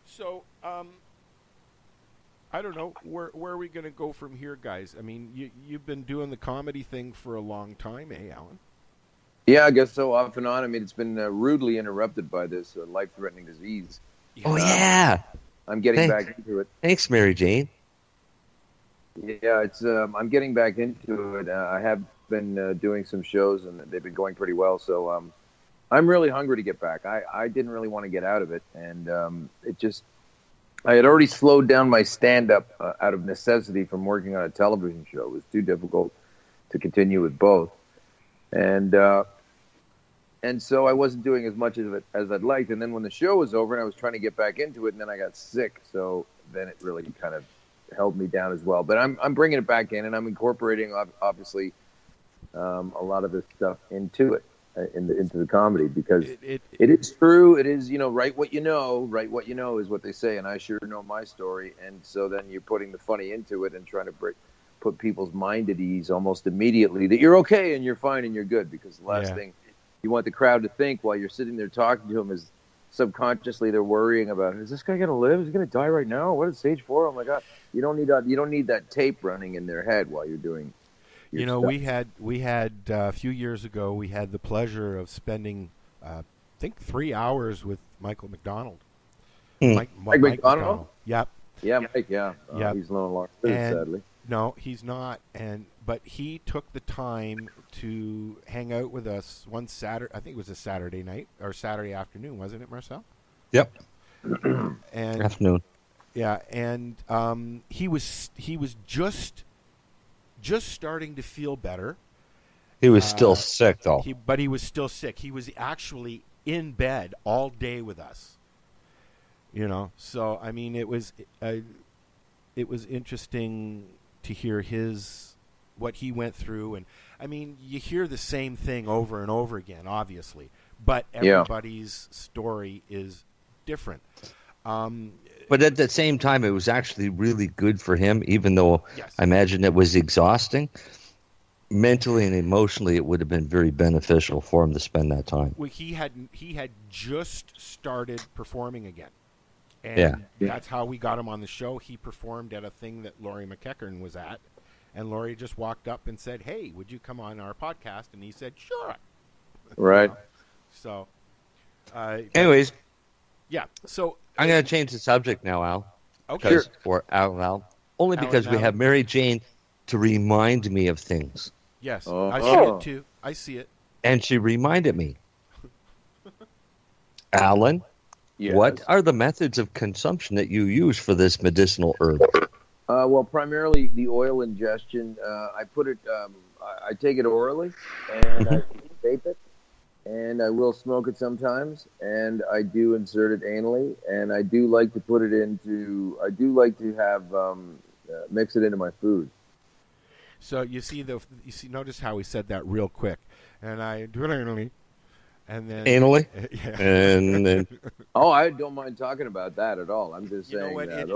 So, I don't know where are we going to go from here, guys. I mean, you've been doing the comedy thing for a long time, Alan? Yeah, I guess so. Off and on. I mean, it's been rudely interrupted by this life-threatening disease. Oh, yeah. I'm getting Thanks. back into it. Thanks, Mary Jane. Yeah, it's. I'm getting back into it. I have been doing some shows, and they've been going pretty well. So I'm really hungry to get back. I didn't really want to get out of it, and it just. I had already slowed down my stand-up out of necessity from working on a television show. It was too difficult to continue with both, and so I wasn't doing as much of it as I'd liked. And then when the show was over, and I was trying to get back into it, and then I got sick. So then it really kind of held me down as well. But I'm bringing it back in, and I'm incorporating obviously a lot of this stuff into it, into the comedy, because it is true. It is, write what you know. Write what you know is what they say, and I sure know my story. And so then you're putting the funny into it and trying to put people's mind at ease almost immediately that you're okay and you're fine and you're good, because the last thing you want the crowd to think while you're sitting there talking to them is subconsciously they're worrying about, is this guy going to live? Is he going to die right now? What is stage 4? Oh my God. You don't need that. You don't need that tape running in their head while you're doing your stuff. we had a few years ago, we had the pleasure of spending, I think 3 hours with Michael McDonald. Mike McDonald? Yep. Yeah, Mike, yeah. Yep. He's no longer, sadly. No, he's not. But he took the time to hang out with us one Saturday. I think it was a Saturday night or Saturday afternoon, wasn't it, Marcel? Yep. And afternoon. Yeah, and he was just starting to feel better. He was still sick, though. But he was still sick. He was actually in bed all day with us. So I mean, it was interesting to hear what he went through, and I mean, you hear the same thing over and over again, obviously, but Yeah. everybody's story is different. But at the same time, it was actually really good for him, even though Yes. I imagine it was exhausting. Mentally and emotionally, it would have been very beneficial for him to spend that time. Well, he had just started performing again, and Yeah. that's how we got him on the show. He performed at a thing that Laurie McEachern was at, and Laurie just walked up and said, "Hey, would you come on our podcast?" And he said, "Sure." Right. So, Anyways, yeah. So I'm going to change the subject now, Al. Okay. Because- Or Al. Only Al because and we Al. have Mary Jane to remind me of things. yes, Oh. I see it too. I see it. And she reminded me. Alan, Yes. what are the methods of consumption that you use for this medicinal herb? Well, primarily the oil ingestion. I put it. I take it orally, and I vape it, and I will smoke it sometimes, and I do insert it anally, and I do like to put it into. I do like to have mix it into my food. So you see notice how he said that real quick, and I do it anally, and then Anally? yeah. And then Oh, I don't mind talking about that at all. I'm just You know saying what? that.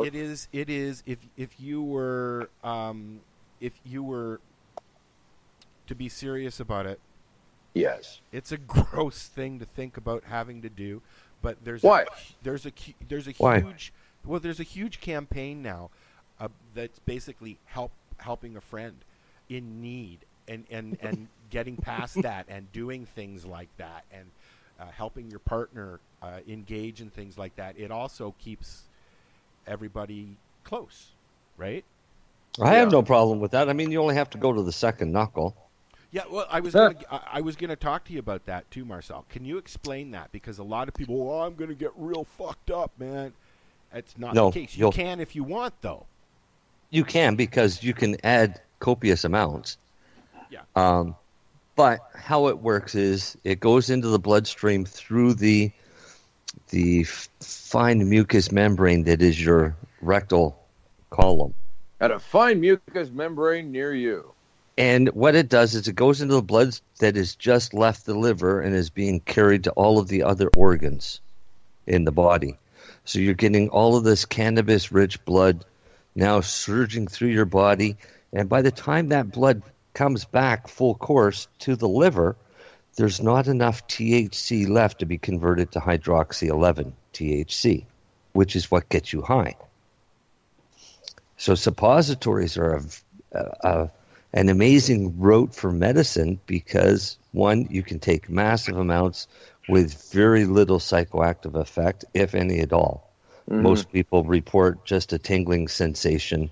It is. If you were to be serious about it, Yes. it's a gross thing to think about having to do. But Why? There's a Why? huge campaign now that's basically helping a friend in need and getting past that and doing things like that and helping your partner engage in things like that. It also keeps everybody close, right? I have no problem with that. I mean, you only have to go to the second knuckle. Yeah, well, I was gonna talk to you about that too, Marcel. Can you explain that? Because a lot of people, I'm gonna get real fucked up, man. It's not No, the case. You you'll- can if you want, though. You can, because you can add copious amounts. Yeah. But how it works is it goes into the bloodstream through the fine mucous membrane that is your rectal column. At a fine mucous membrane near you. And what it does is it goes into the blood that has just left the liver and is being carried to all of the other organs in the body. So you're getting all of this cannabis-rich blood now surging through your body. And by the time that blood comes back full course to the liver, there's not enough THC left to be converted to hydroxy 11-THC, which is what gets you high. So suppositories are an amazing route for medicine because, one, you can take massive amounts with very little psychoactive effect, if any at all. Mm-hmm. Most people report just a tingling sensation,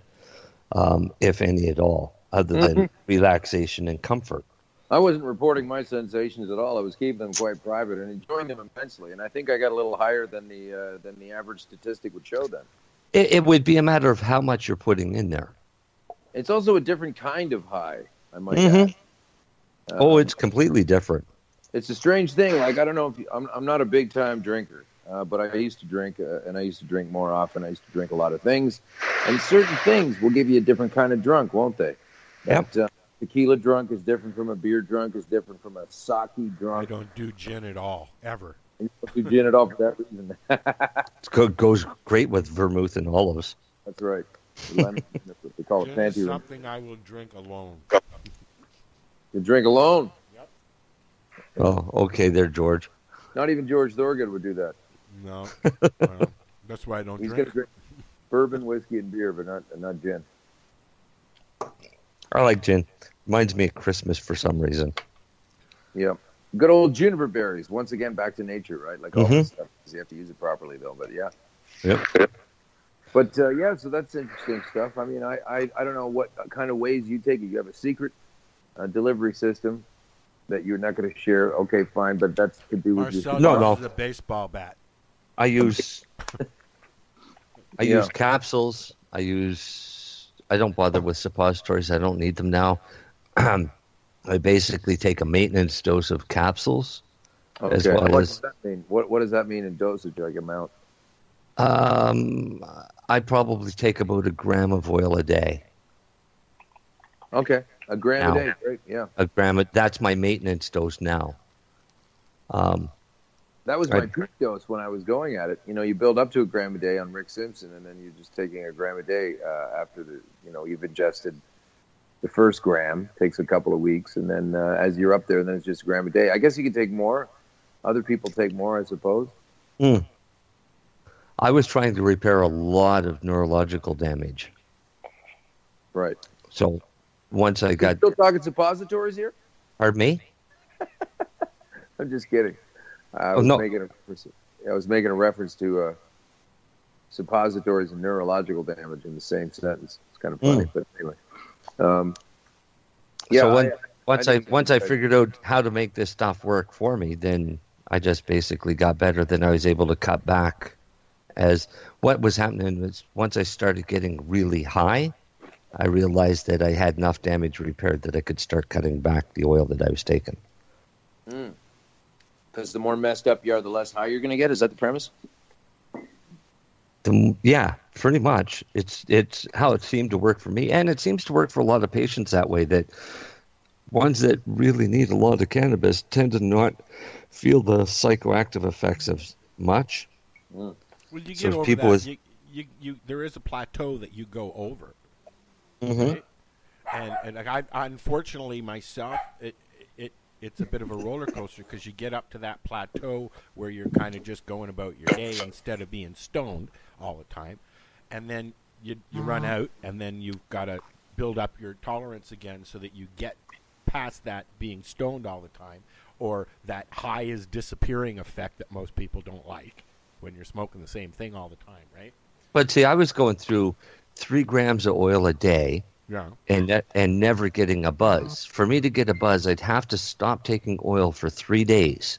if any at all, other than relaxation and comfort. I wasn't reporting my sensations at all. I was keeping them quite private and enjoying them immensely. And I think I got a little higher than the average statistic would show then. It would be a matter of how much you're putting in there. It's also a different kind of high, I might Mhm. add. It's completely different. It's a strange thing. Like, I don't know if I'm not a big time drinker, but I used to drink, and I used to drink more often. I used to drink a lot of things, and certain things will give you a different kind of drunk, won't they? Yep. That, tequila drunk is different from a beer drunk, is different from a sake I drunk. don't do gin at all, ever. And you don't do gin at all for that reason. It goes great with vermouth and olives. That's right. Lemon, that's what they call it, Gin is fancy rum. something I will drink alone. You drink alone. Oh, okay there, George. Not even George Thorogood would do that. No, well, that's why I don't He's drink. going to drink bourbon, whiskey, and beer, but not gin. I like gin. Reminds me of Christmas for some reason. Yeah. Good old juniper berries. Once again, back to nature, right? Like all Mhm. this stuff. You have to use it properly, though. But yeah. Yep. But yeah, so that's interesting stuff. I mean, I don't know what kind of ways you take it. You have a secret delivery system that you're not going to share. Okay, fine, but that's to do with Marcel No. uses a baseball bat. I use I Yeah. use capsules. I don't bother with suppositories. I don't need them now. I basically take a maintenance dose of capsules as Okay. well What as does that mean? What does that mean in dosage, like amount? I probably take about 1 gram of oil a day. Okay, A gram now. a day, right? Yeah. A gram. That's my maintenance dose now. That was my peak dose when I was going at it. You know, you build up to a gram a day on Rick Simpson, and then you're just taking a gram a day after you've ingested the first gram. Takes a couple of weeks, and then as you're up there, then it's just a gram a day. I guess you can take more. Other people take more, I suppose. I was trying to repair a lot of neurological damage. Right. So once I got... Still talking suppositories here? Pardon me? I'm just kidding. I was making a reference to suppositories and neurological damage in the same sentence. It's kind of funny, but anyway. So once I figured out how to make this stuff work for me, then I just basically got better. Then I was able to cut back. As what was happening was once I started getting really high, I realized that I had enough damage repaired that I could start cutting back the oil that I was taking. Because the more messed up you are, the less high you're going to get? Is that the premise? Yeah, pretty much. It's how it seemed to work for me. And it seems to work for a lot of patients that way, that ones that really need a lot of cannabis tend to not feel the psychoactive effects as much. Well, you get over that. There is a plateau that you go over. Right? And I unfortunately myself, it's a bit of a roller coaster because you get up to that plateau where you're kind of just going about your day instead of being stoned all the time, and then you run out, and then you've got to build up your tolerance again so that you get past that being stoned all the time, or that high is disappearing effect that most people don't like when you're smoking the same thing all the time, right? But see, I was going through 3 grams of oil a day. Yeah. And never getting a buzz. For me to get a buzz, I'd have to stop taking oil for 3 days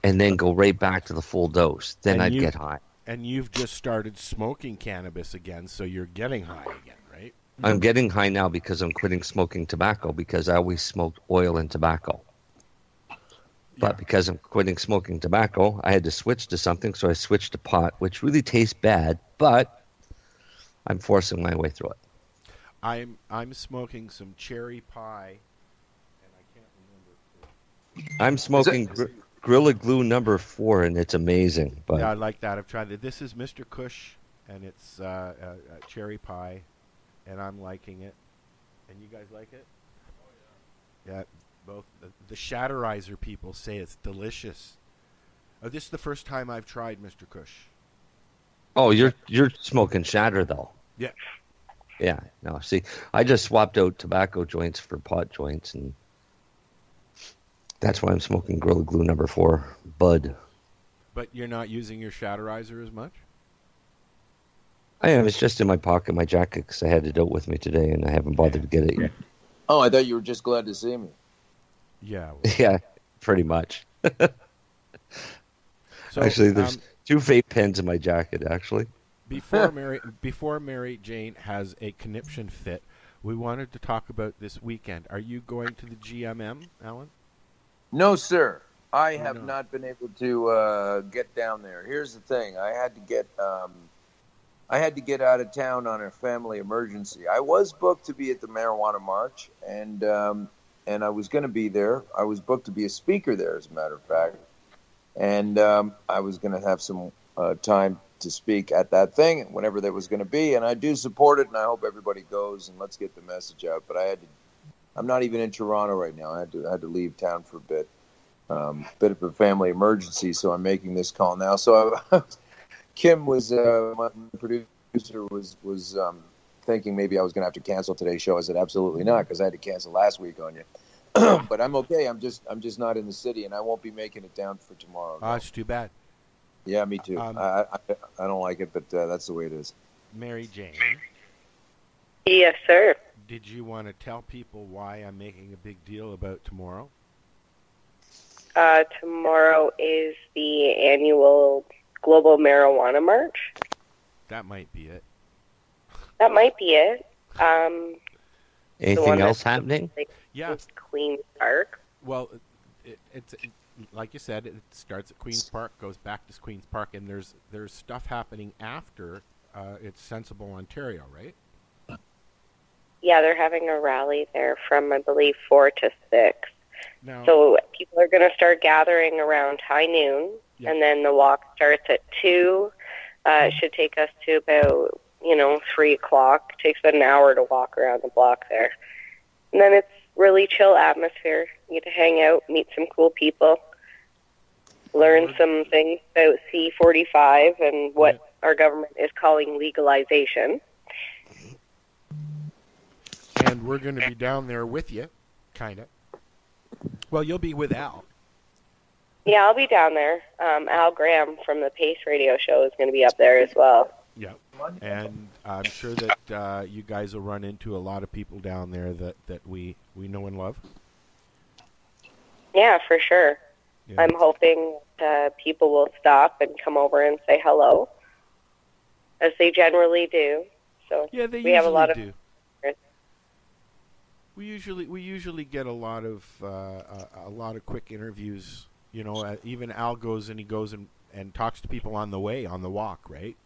and then go right back to the full dose. Then I'd get high. And you've just started smoking cannabis again, so you're getting high again, right? I'm getting high now because I'm quitting smoking tobacco, because I always smoked oil and tobacco. But because I'm quitting smoking tobacco, I had to switch to something, so I switched to pot, which really tastes bad, but I'm forcing my way through it. I'm smoking some cherry pie, and I can't remember. I'm smoking Gorilla Glue number 4, and it's amazing. But yeah, I like that. I've tried it. This is Mr. Kush, and it's cherry pie, and I'm liking it. And you guys like it? Oh, yeah. Both the Shatterizer people say it's delicious. This is the first time I've tried Mr. Kush. Oh, you're smoking Shatter, though. Yeah. Yeah, no, see, I just swapped out tobacco joints for pot joints, and that's why I'm smoking Gorilla Glue number 4, Bud. But you're not using your Shatterizer as much? I am. It's just in my pocket, my jacket, because I had it out with me today, and I haven't bothered to get it yet. Oh, I thought you were just glad to see me. Yeah. Well. Yeah, pretty much. So, actually, there's 2 vape pens in my jacket, actually. Before Mary Jane has a conniption fit, we wanted to talk about this weekend. Are you going to the GMM, Alan? No, sir. I have not been able to get down there. Here's the thing: I had to get out of town on a family emergency. I was booked to be at the Marijuana March, and I was going to be there. I was booked to be a speaker there, as a matter of fact, and I was going to have some time to speak at that thing, whenever that was going to be, and I do support it, and I hope everybody goes, and let's get the message out. But I'm not even in Toronto right now. I had to leave town for a bit. Bit of a family emergency, so I'm making this call now. So Kim was my producer was thinking maybe I was going to have to cancel today's show. I said absolutely not, because I had to cancel last week on you. But I'm okay. I'm just not in the city, and I won't be making it down for tomorrow. Oh, it's too bad. Yeah, me too. I don't like it, but that's the way it is. Mary Jane. Yes, sir. Did you want to tell people why I'm making a big deal about tomorrow? Tomorrow is the annual Global Marijuana March. That might be it. That might be it. Anything else happening? Yeah. Queen's Park. Well, it's like you said, it starts at Queen's Park, goes back to Queen's Park, and there's stuff happening after it's Sensible Ontario, right? Yeah, they're having a rally there from, I believe, 4 to 6. Now, So people are going to start gathering around high noon, Yeah. and then the walk starts at 2. It should take us to about, 3 o'clock. It takes about an hour to walk around the block there. And then it's really chill atmosphere. You get to hang out, meet some cool people, learn some things about C-45 and what our government is calling legalization. and we're going to be down there with you, kind of. Well, you'll be with Al. Yeah, I'll be down there. Al Graham from the Pace Radio Show is going to be up there as well. Yeah. And I'm sure that you guys will run into a lot of people down there that we know and love. Yeah, for sure. Yeah. I'm hoping that people will stop and come over and say hello, as they generally do. So Yeah, they we have a lot of. do. We usually get a lot of quick interviews. Even Al goes and talks to people on the way, on the walk, right?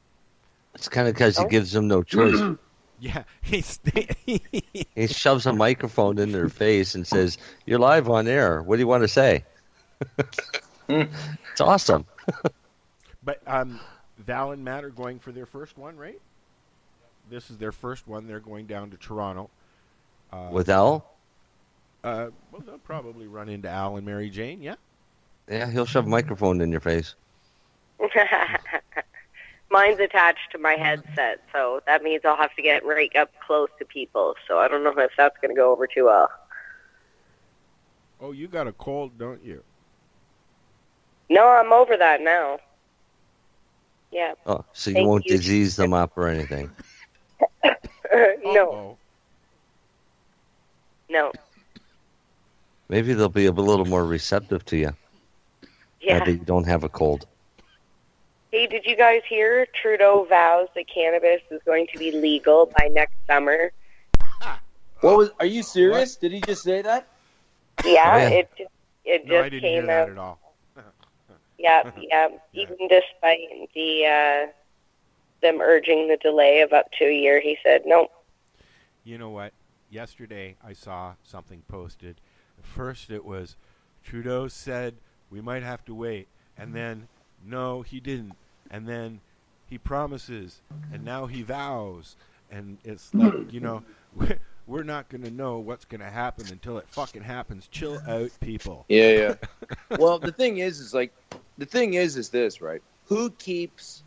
It's kind of because he gives them no choice. Yeah, He shoves a microphone in their face and says, "You're live on air. What do you want to say?" It's awesome. But Val and Matt are going for their first one, right? This is their first one. They're going down to Toronto. With Al? Well, they'll probably run into Al and Mary Jane, yeah? Yeah, he'll shove a microphone in your face. Mine's attached to my headset, so that means I'll have to get right up close to people. So I don't know if that's going to go over too well. Oh, you got a cold, don't you? No, I'm over that now. Yeah. Oh, so you Thank won't you. disease them up or anything? No. No. Maybe they'll be a little more receptive to you. Yeah. Now that you don't have a cold. Hey, did you guys hear Trudeau vows that cannabis is going to be legal by next summer? Are you serious? Did he just say that? Yeah, Oh, yeah. it No, I just didn't came hear that out. at all. Yeah. Even despite them urging the delay of up to a year, he said no. You know what? Yesterday I saw something posted. First it was Trudeau said we might have to wait, and then no, he didn't, and then he promises, and now he vows, and it's like, we're not going to know what's going to happen until it fucking happens. Chill out, people. Yeah. Well, the thing is this, right? Who keeps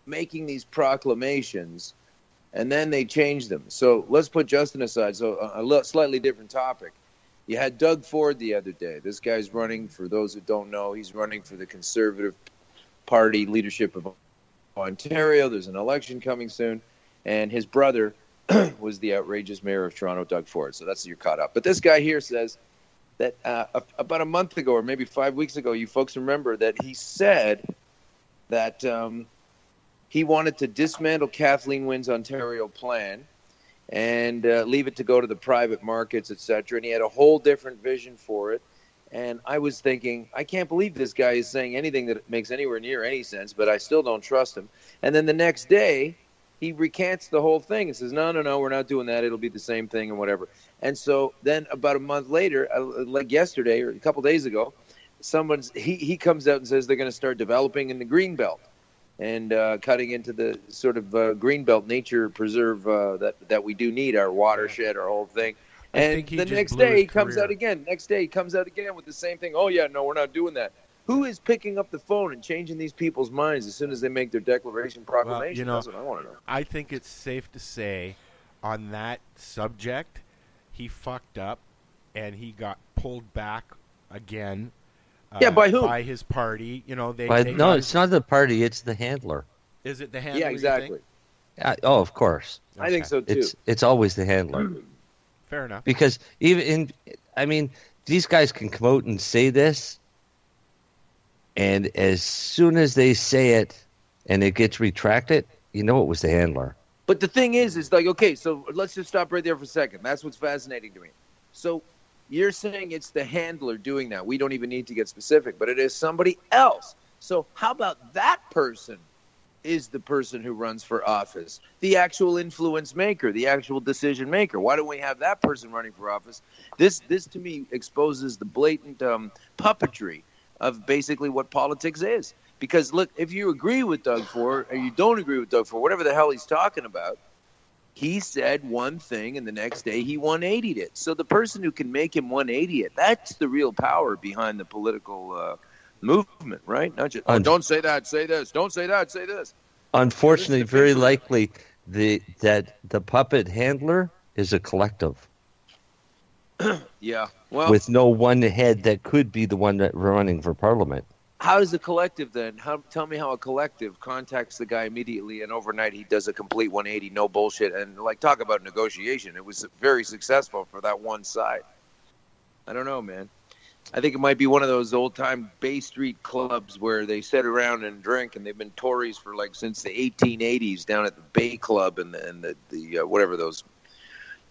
making these proclamations and then they change them? So let's put Justin aside. So a slightly different topic. You had Doug Ford the other day. This guy's running, for those who don't know, he's running for the Conservative Party leadership of Ontario. There's an election coming soon. And his brother was the outrageous mayor of Toronto, Doug Ford. So that's, you're caught up. But this guy here says that about a month ago, or maybe 5 weeks ago, you folks remember that he said that he wanted to dismantle Kathleen Wynne's Ontario plan and leave it to go to the private markets, etc. And he had a whole different vision for it. And I was thinking, I can't believe this guy is saying anything that makes anywhere near any sense, but I still don't trust him. And then the next day, he recants the whole thing and says, no, we're not doing that. It'll be the same thing and whatever. And so then about a month later, like yesterday or a couple days ago, he comes out and says they're going to start developing in the Greenbelt and cutting into the sort of Greenbelt nature preserve that we do need, our watershed, our whole thing. And the next day he comes out again. Next day he comes out again with the same thing. Oh, yeah, no, we're not doing that. Who is picking up the phone and changing these people's minds as soon as they make their declaration proclamation? Well, That's what I want to know. I think it's safe to say on that subject, he fucked up and he got pulled back again. By who? By his party. No, it's not the party. It's the handler. Is it the handler? Yeah, exactly. Oh, of course. I think so, too. It's always the handler. Fair enough. Because these guys can come out and say this, and as soon as they say it and it gets retracted, you know it was the handler. But the thing is like, okay, so let's just stop right there for a second. That's what's fascinating to me. So you're saying it's the handler doing that. We don't even need to get specific, but it is somebody else. So how about that person is the person who runs for office, the actual influence maker, the actual decision maker. Why don't we have that person running for office? This to me exposes the blatant puppetry of basically what politics is. Because look, if you agree with Doug Ford or you don't agree with Doug Ford, whatever the hell he's talking about, he said one thing and the next day he 180'd it. So the person who can make him 180 it, that's the real power behind the political movement, right? Not just, don't say that, say this. Don't say that, say this. Unfortunately, very likely that the puppet handler is a collective. Yeah. Well, with no one head that could be the one that running for parliament. How does the collective then? Tell me how a collective contacts the guy immediately and overnight he does a complete 180, no bullshit, and like talk about negotiation. It was very successful for that one side. I don't know, man. I think it might be one of those old-time Bay Street clubs where they sit around and drink, and they've been Tories for like since the 1880s down at the Bay Club and the whatever those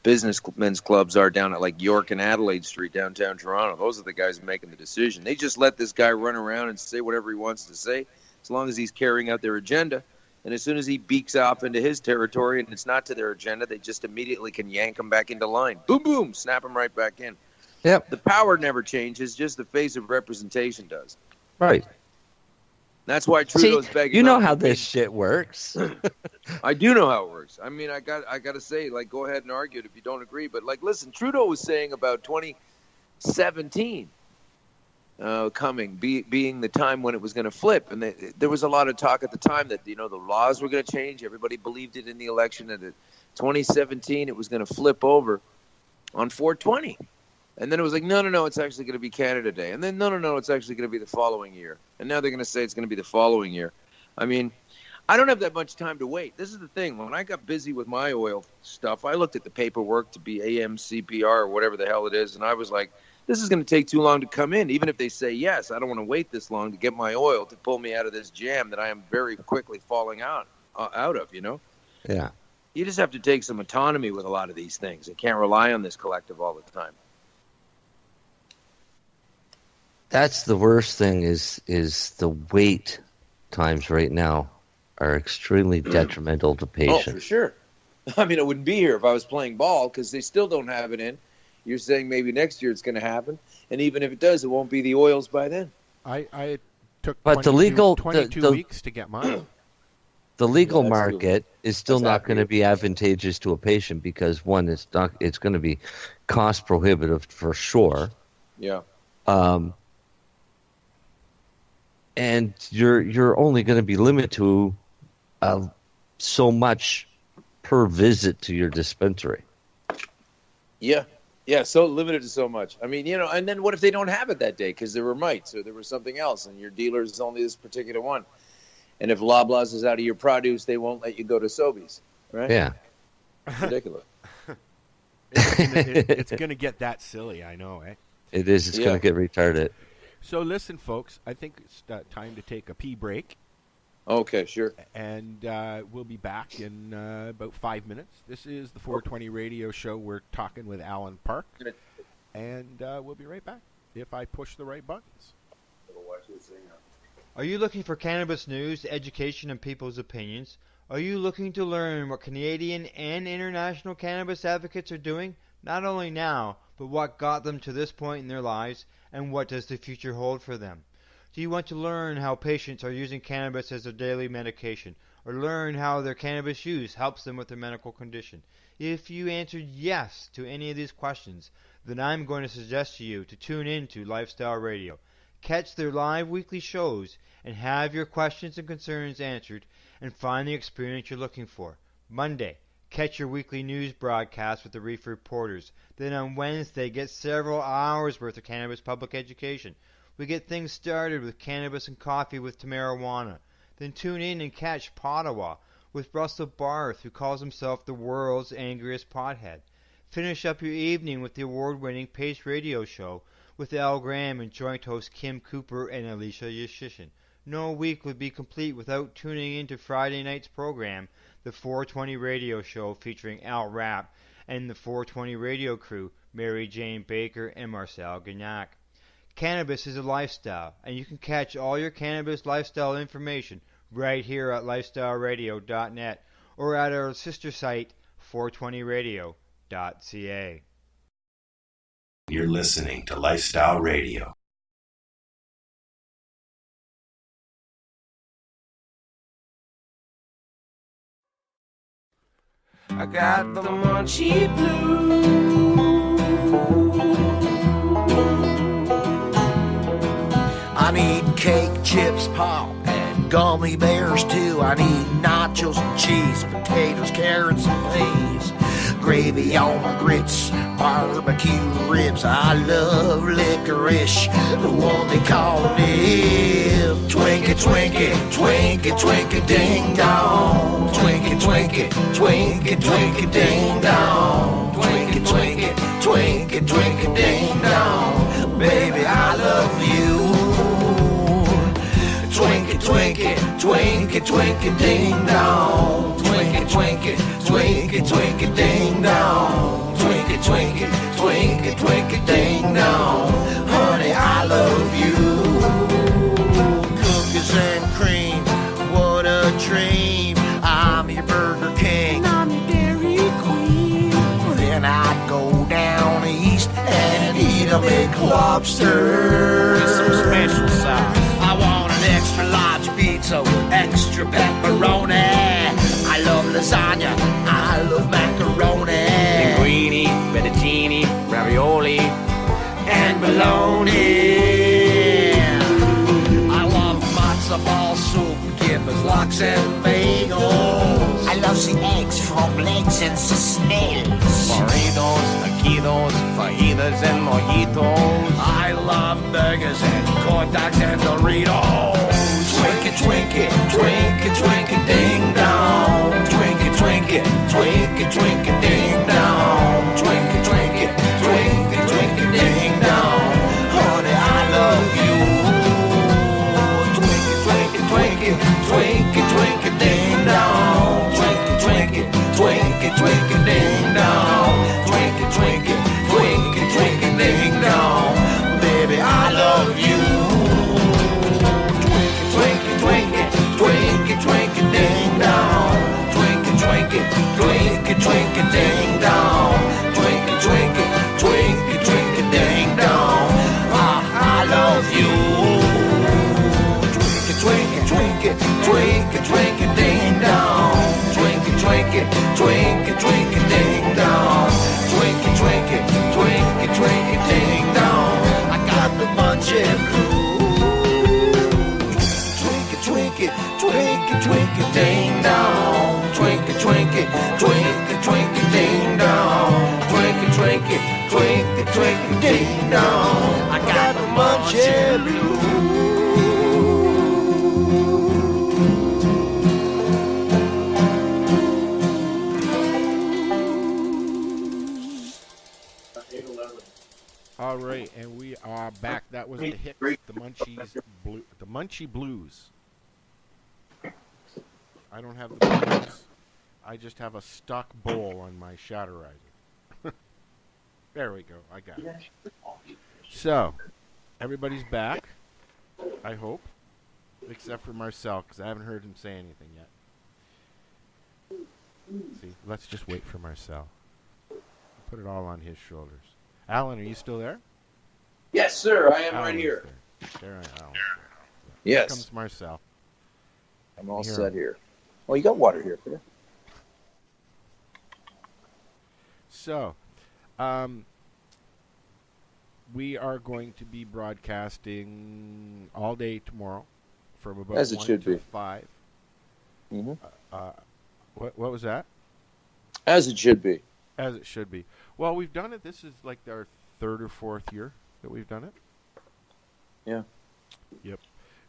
businessmen's clubs are down at like York and Adelaide Street downtown Toronto. Those are the guys making the decision. They just let this guy run around and say whatever he wants to say as long as he's carrying out their agenda. And as soon as he beaks off into his territory and it's not to their agenda, they just immediately can yank him back into line. Boom, boom, snap him right back in. Yep. The power never changes, just the face of representation does. Right. That's why Trudeau's begging. You know how this shit works. I do know how it works. I mean, I got to say, like, go ahead and argue it if you don't agree. But, like, listen, Trudeau was saying about 2017 being the time when it was going to flip. And there was a lot of talk at the time that, the laws were going to change. Everybody believed it in the election. And in 2017, it was going to flip over on 420. And then it was like, no, it's actually going to be Canada Day. And then, no, it's actually going to be the following year. And now they're going to say it's going to be the following year. I mean, I don't have that much time to wait. This is the thing. When I got busy with my oil stuff, I looked at the paperwork to be AMCPR or whatever the hell it is, and I was like, this is going to take too long to come in. Even if they say yes, I don't want to wait this long to get my oil to pull me out of this jam that I am very quickly falling out of, Yeah. You just have to take some autonomy with a lot of these things. You can't rely on this collective all the time. That's the worst thing is the wait times right now are extremely detrimental to patients. Oh, for sure. I mean, I wouldn't be here if I was playing ball because they still don't have it in. You're saying maybe next year it's going to happen. And even if it does, it won't be the oils by then. I took but 22 weeks to get mine. The legal market is still not going to be advantageous to a patient because, one, it's going to be cost prohibitive for sure. Yeah. And you're only going to be limited to so much per visit to your dispensary. Yeah, so limited to so much. I mean, and then what if they don't have it that day because there were mites or there was something else and your dealer is only this particular one? And if Loblaws is out of your produce, they won't let you go to Sobeys, right? Yeah. Ridiculous. It's going to get that silly, I know, eh? It is. It's going to get retarded. So listen, folks, I think it's time to take a pee break. Okay, sure. And we'll be back in about 5 minutes. This is the 420 Radio Show. We're talking with Alan Park. And we'll be right back if I push the right buttons. Are you looking for cannabis news, education, and people's opinions? Are you looking to learn what Canadian and international cannabis advocates are doing, not only now, but what got them to this point in their lives, and what does the future hold for them? Do you want to learn how patients are using cannabis as their daily medication, or learn how their cannabis use helps them with their medical condition? If you answered yes to any of these questions, then I'm going to suggest to you to tune in to Lifestyle Radio. Catch their live weekly shows and have your questions and concerns answered and find the experience you're looking for. Monday, catch your weekly news broadcast with the Reef Reporters. Then on Wednesday, get several hours worth of cannabis public education. We get things started with Cannabis and Coffee with Tamarawana. Then tune in and catch Pottawa with Russell Barth, who calls himself the world's angriest pothead. Finish up your evening with the award-winning Pace Radio Show with Al Graham and joint host Kim Cooper and Alicia Yashishin. No week would be complete without tuning into Friday night's program, the 420 Radio Show, featuring Al Rapp and the 420 Radio crew, Mary Jane Baker and Marcel Gagnac. Cannabis is a lifestyle, and you can catch all your cannabis lifestyle information right here at lifestyleradio.net or at our sister site, 420radio.ca. You're listening to Lifestyle Radio. I got the munchie blues. I need cake, chips, pop, and gummy bears too. I need nachos and cheese, potatoes, carrots, and peas. Gravy on my grits, barbecue ribs. I love licorice, the one they call nib. Twinkie, twinkie, twinkie, twinkie, ding dong. Twinkie, twinkie, twinkie, twinkie, ding dong. Twinkie, twinkie, twinkie, twinkie, ding dong. Baby, I love you. Twinkie, twinkie, twinkie, twinkie, ding dong. Twinkie, twinkie, twinkie, twinkie, ding dong. Twinkie, twinkie, twinkie, twinkie, ding dong. Honey, I love you. Cookies and cream, what a dream. I'm your Burger King, I'm your Dairy Queen. Then I'd go down east and eat a big lobster with some special sauce. I want an extra large pizza with extra pepperoni. I love lasagna, I love macaroni. Linguine, fettuccine, ravioli, and bologna. I love matzo ball soup, kippers, lox, and bagels. I love the eggs from legs and the snails. Burritos, taquitos, fajitas, and mojitos. I love burgers and corn dogs and Doritos. Twinkie, twinkie, twinkie, twinkie, ding dong. Twinkie, twinkie, twinkie, twinkie, ding dong. Twinkie, twinkie, twinkie, twinkie, ding dong. Honey, I love you. Twinkie, twinkie, twinkie, twinkie, twinkie, ding dong. Twinkie, twinkie, twinkie, twinkie, ding dong. Twinkie, twinkie, twinkie, twinkie, ding dong. Baby, I love you. Twinkie, twinkie, twinkie, twinkie, ding dong. Twinkie, twinkie, twinkie, twinkie, ding dong. Twinkie, twinkie, twinkie, twinkie, ding dong. I love you. Twinkie, twinkie, twinkie, twinkie, ding dong. Twinkie, twinkie, twinkie, twinkie, ding dong. Twinkie, twinkie, twinkie, twinkie, ding dong. I got the munchie blues. Twinkie, twinkie, twinkie, twinkie, ding dong. Twinkie, twinkie, twinkie, twinkie, ding dong. Twinkie, twinkie, twinkie, twinkie, ding dong. I got the munchie blues. All right, and we are back. That was the hit, the Munchie Blues. I don't have the blues. I just have a stock bowl on my Shatterizer. There we go. I got it. So, everybody's back, I hope, except for Marcel, because I haven't heard him say anything yet. See, let's just wait for Marcel. Put it all on his shoulders. Alan, are you still there? Yes, sir. I am Alan right here. There I am. Yes. Here comes Marcel. I'm all set here. Oh, you got water here, Peter. So, we are going to be broadcasting all day tomorrow from about As it 1 should to be. 5. Mm-hmm. What was that? As it should be. As it should be. Well, we've done it. This is like our third or fourth year that we've done it. Yeah. Yep.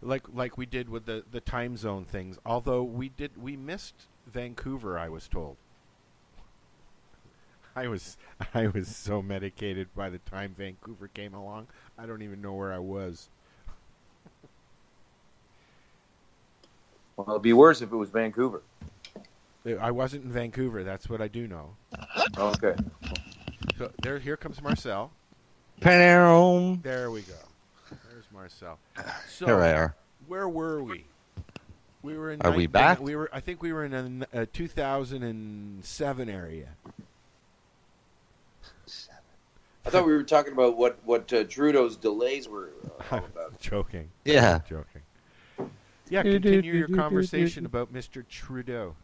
Like we did with the time zone things. Although we missed Vancouver, I was told. I was so medicated by the time Vancouver came along. I don't even know where I was. Well, it'd be worse if it was Vancouver. I wasn't in Vancouver. That's what I do know. Okay. So here comes Marcel. Panarome. There we go. There's Marcel. So, Here I are. Where were we? We were in. Are we back? We were. I think we were in a 2007 area. I thought we were talking about what Trudeau's delays were all about. Joking. Yeah. Joking. Yeah, continue your conversation about Mr. Trudeau.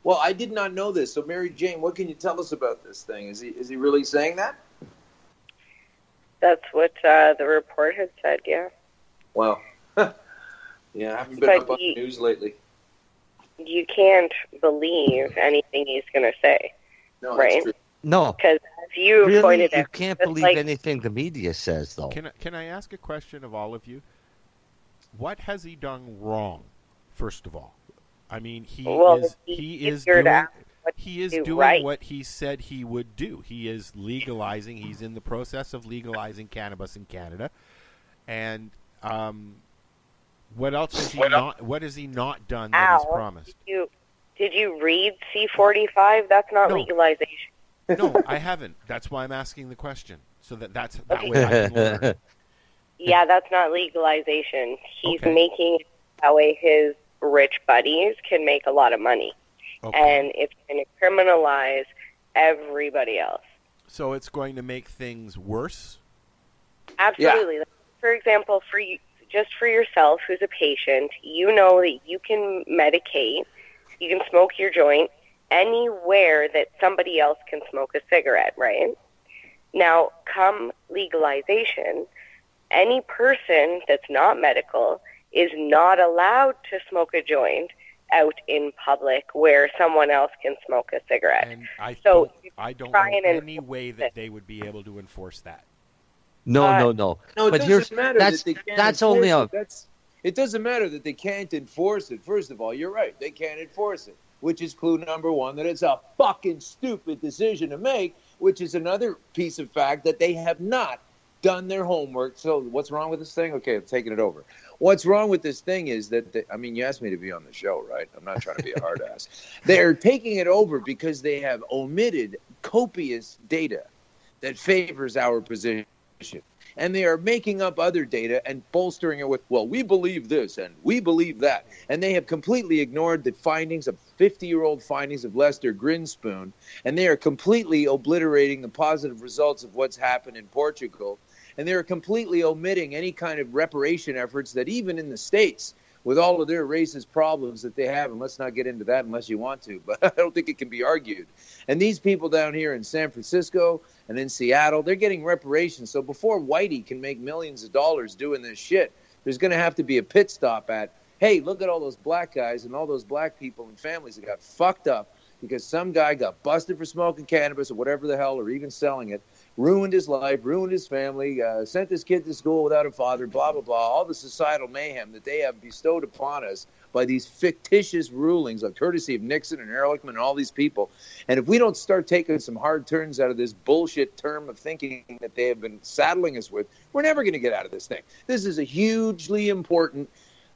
Well, I did not know this. So, Mary Jane, what can you tell us about this thing? Is he really saying that? That's what the report had said, yeah. Well, yeah, I haven't been up on the news lately. You can't believe anything he's going to say, No, right? that's true. No. Because as you Really? pointed You out, can't it's believe like, anything the media says, though. Can I ask a question of all of you? What has he done wrong? First of all, I mean, he is doing right. what he said he would do. He is legalizing. He's in the process of legalizing cannabis in Canada, and what else has he not? What has he not done that he's promised? Did you read C-45? That's not legalization. No, I haven't. That's why I'm asking the question, so that way I can learn. Yeah, that's not legalization. He's making it that way his rich buddies can make a lot of money. And it's going to criminalize everybody else. So it's going to make things worse? Absolutely. Yeah. For example, just for yourself who's a patient, you know that you can medicate, you can smoke your joint anywhere that somebody else can smoke a cigarette, right? Now, come legalization, any person that's not medical is not allowed to smoke a joint out in public where someone else can smoke a cigarette. And I don't know any way that they would be able to enforce that. No. No, but it doesn't matter that they can't that's only a. It doesn't matter that they can't enforce it. First of all, you're right. They can't enforce it, which is clue number one, that it's a fucking stupid decision to make, which is another piece of fact that they have not done their homework. So what's wrong with this thing? Okay, I'm taking it over. What's wrong with this thing is that, you asked me to be on the show, right? I'm not trying to be a hard ass. They're taking it over because they have omitted copious data that favors our position. And they are making up other data and bolstering it with, well, we believe this and we believe that. And they have completely ignored the findings of 50-year-old findings of Lester Grinspoon. And they are completely obliterating the positive results of what's happened in Portugal. And they are completely omitting any kind of reparation efforts that even in the States, with all of their racist problems that they have, and let's not get into that unless you want to, but I don't think it can be argued. And these people down here in San Francisco and in Seattle, they're getting reparations. So before Whitey can make millions of dollars doing this shit, there's going to have to be a pit stop at, hey, look at all those black guys and all those black people and families that got fucked up because some guy got busted for smoking cannabis or whatever the hell, or even selling it, ruined his life, ruined his family, sent his kid to school without a father, blah, blah, blah, all the societal mayhem that they have bestowed upon us by these fictitious rulings, like courtesy of Nixon and Ehrlichman and all these people. And if we don't start taking some hard turns out of this bullshit term of thinking that they have been saddling us with, we're never going to get out of this thing. This is a hugely important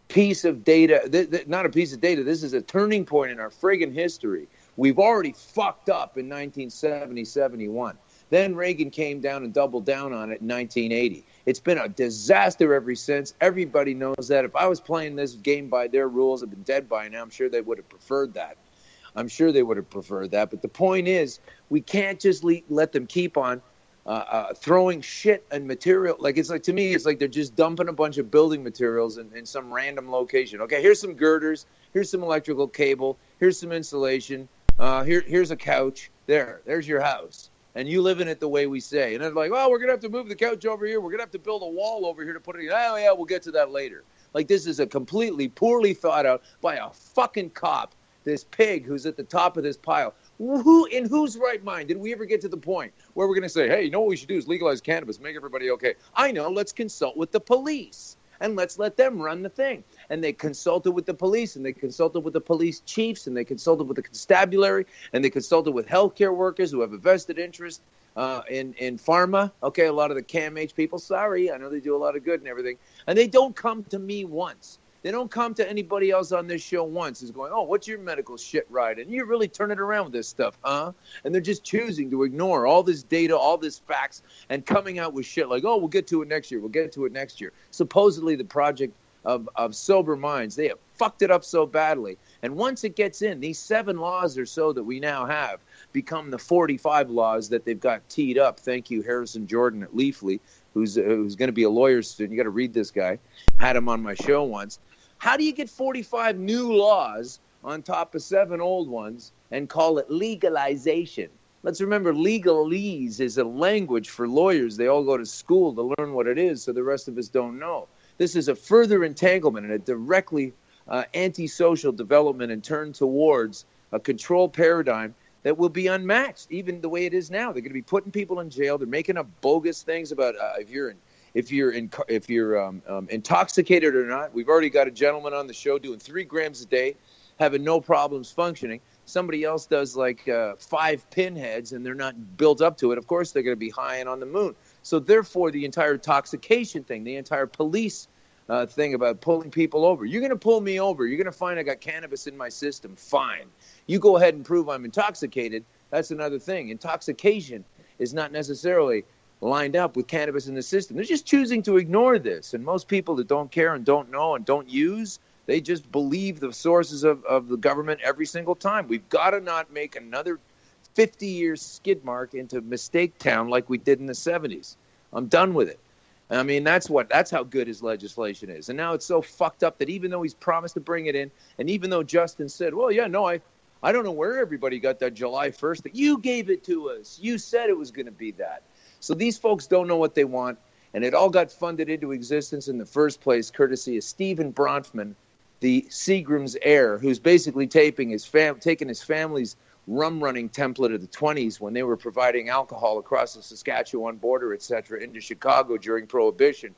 piece of data, not a piece of data, this is a turning point in our friggin' history. We've already fucked up in 1970-71. Then Reagan came down and doubled down on it in 1980. It's been a disaster ever since. Everybody knows that. If I was playing this game by their rules, I've been dead by now. I'm sure they would have preferred that. But the point is, we can't just let them keep on throwing shit and material. To me, it's like they're just dumping a bunch of building materials in some random location. Okay, here's some girders. Here's some electrical cable. Here's some insulation. Here's a couch. There's your house. And you live in it the way we say. And they're like, well, we're going to have to move the couch over here. We're going to have to build a wall over here to put it in. Oh, yeah, we'll get to that later. Like, this is a completely poorly thought out by a fucking cop, this pig who's at the top of this pile. In whose right mind did we ever get to the point where we're going to say, hey, you know what we should do is legalize cannabis, make everybody okay? I know, let's consult with the police. And let's let them run the thing. And they consulted with the police, and they consulted with the police chiefs, and they consulted with the constabulary, and they consulted with healthcare workers who have a vested interest in pharma. Okay, a lot of the CAMH people, sorry, I know they do a lot of good and everything. And they don't come to me once. They don't come to anybody else on this show once who's going, oh, what's your medical shit right? And you really turn it around with this stuff, huh? And they're just choosing to ignore all this data, all this facts, and coming out with shit like, oh, we'll get to it next year. Supposedly the project of sober minds, they have fucked it up so badly. And once it gets in, these 7 laws or so that we now have become the 45 laws that they've got teed up. Thank you, Harrison Jordan at Leafly, who's going to be a lawyer student. You got to read this guy. Had him on my show once. How do you get 45 new laws on top of 7 old ones and call it legalization? Let's remember, legalese is a language for lawyers. They all go to school to learn what it is, so the rest of us don't know. This is a further entanglement and a directly antisocial development and turn towards a control paradigm that will be unmatched, even the way it is now. They're going to be putting people in jail. They're making up bogus things about if you're intoxicated or not. We've already got a gentleman on the show doing 3 grams a day, having no problems functioning. Somebody else does like 5 pinheads and they're not built up to it. Of course, they're going to be high and on the moon. So therefore, the entire intoxication thing, the entire police thing about pulling people over. You're going to pull me over. You're going to find I got cannabis in my system. Fine. You go ahead and prove I'm intoxicated. That's another thing. Intoxication is not necessarily lined up with cannabis in the system. They're just choosing to ignore this. And most people that don't care and don't know and don't use, they just believe the sources of the government every single time. We've got to not make another 50-year skid mark into mistake town like we did in the 70s. I'm done with it. I mean, that's how good his legislation is. And now it's so fucked up that even though he's promised to bring it in, and even though Justin said, well, yeah, no, I don't know where everybody got that July 1st. That you gave it to us. You said it was going to be that. So these folks don't know what they want, and it all got funded into existence in the first place courtesy of Stephen Bronfman, the Seagram's heir, who's basically taking his family's rum running template of the 20s when they were providing alcohol across the Saskatchewan border, etc., into Chicago during Prohibition.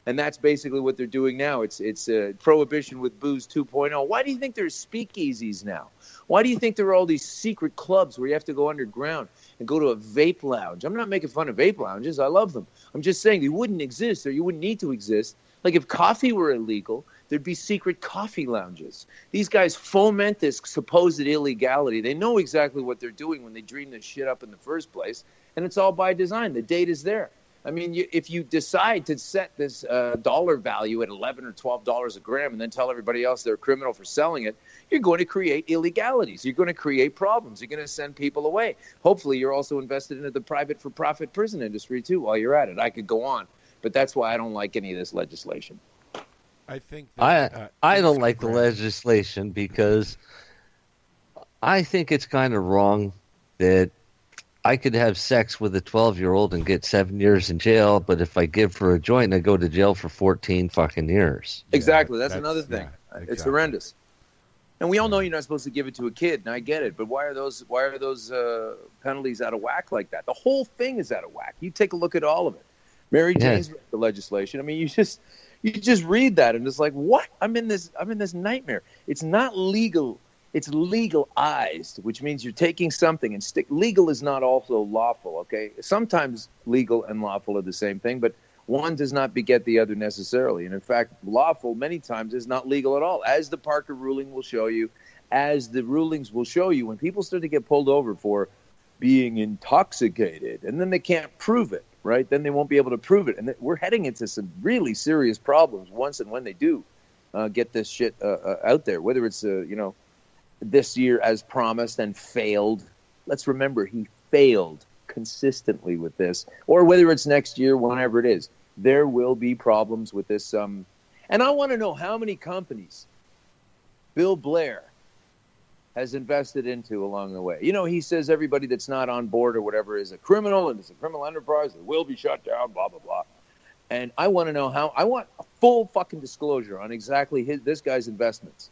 And that's basically what they're doing now. It's Prohibition with Booze 2.0. Why do you think there's speakeasies now? Why do you think there are all these secret clubs where you have to go underground and go to a vape lounge? I'm not making fun of vape lounges. I love them. I'm just saying they wouldn't exist, or you wouldn't need to exist. Like if coffee were illegal, there'd be secret coffee lounges. These guys foment this supposed illegality. They know exactly what they're doing when they dream this shit up in the first place, and it's all by design. The data's there. I mean, if you decide to set this dollar value at $11 or $12 a gram and then tell everybody else they're a criminal for selling it, you're going to create illegalities. You're going to create problems. You're going to send people away. Hopefully, you're also invested into the private for-profit prison industry, too, while you're at it. I could go on, but that's why I don't like any of this legislation. I think that, I don't like the legislation because I think it's kind of wrong that I could have sex with a 12-year-old and get 7 years in jail, but if I give her a joint, I go to jail for 14 fucking years. Exactly. That's another thing. Yeah, exactly. It's horrendous. And we all know you're not supposed to give it to a kid, and I get it. But why are those penalties out of whack like that? The whole thing is out of whack. You take a look at all of it. Mary Jane's the legislation. I mean, you just read that and it's like, what? I'm in this nightmare. It's not legal. It's legalized, which means you're taking something and legal is not also lawful, okay? Sometimes legal and lawful are the same thing, but one does not beget the other necessarily. And in fact, lawful many times is not legal at all, as the Parker ruling will show you, as the rulings will show you. When people start to get pulled over for being intoxicated, and then they can't prove it, right? Then they won't be able to prove it. And we're heading into some really serious problems once and when they do get this shit out there, whether it's, this year as promised and failed. Let's remember, he failed consistently with this. Or whether it's next year, whenever it is, there will be problems with this. And I want to know how many companies Bill Blair has invested into along the way. You know, he says everybody that's not on board or whatever is a criminal, and it's a criminal enterprise that will be shut down, blah, blah, blah. And I want to know I want a full fucking disclosure on exactly this guy's investments.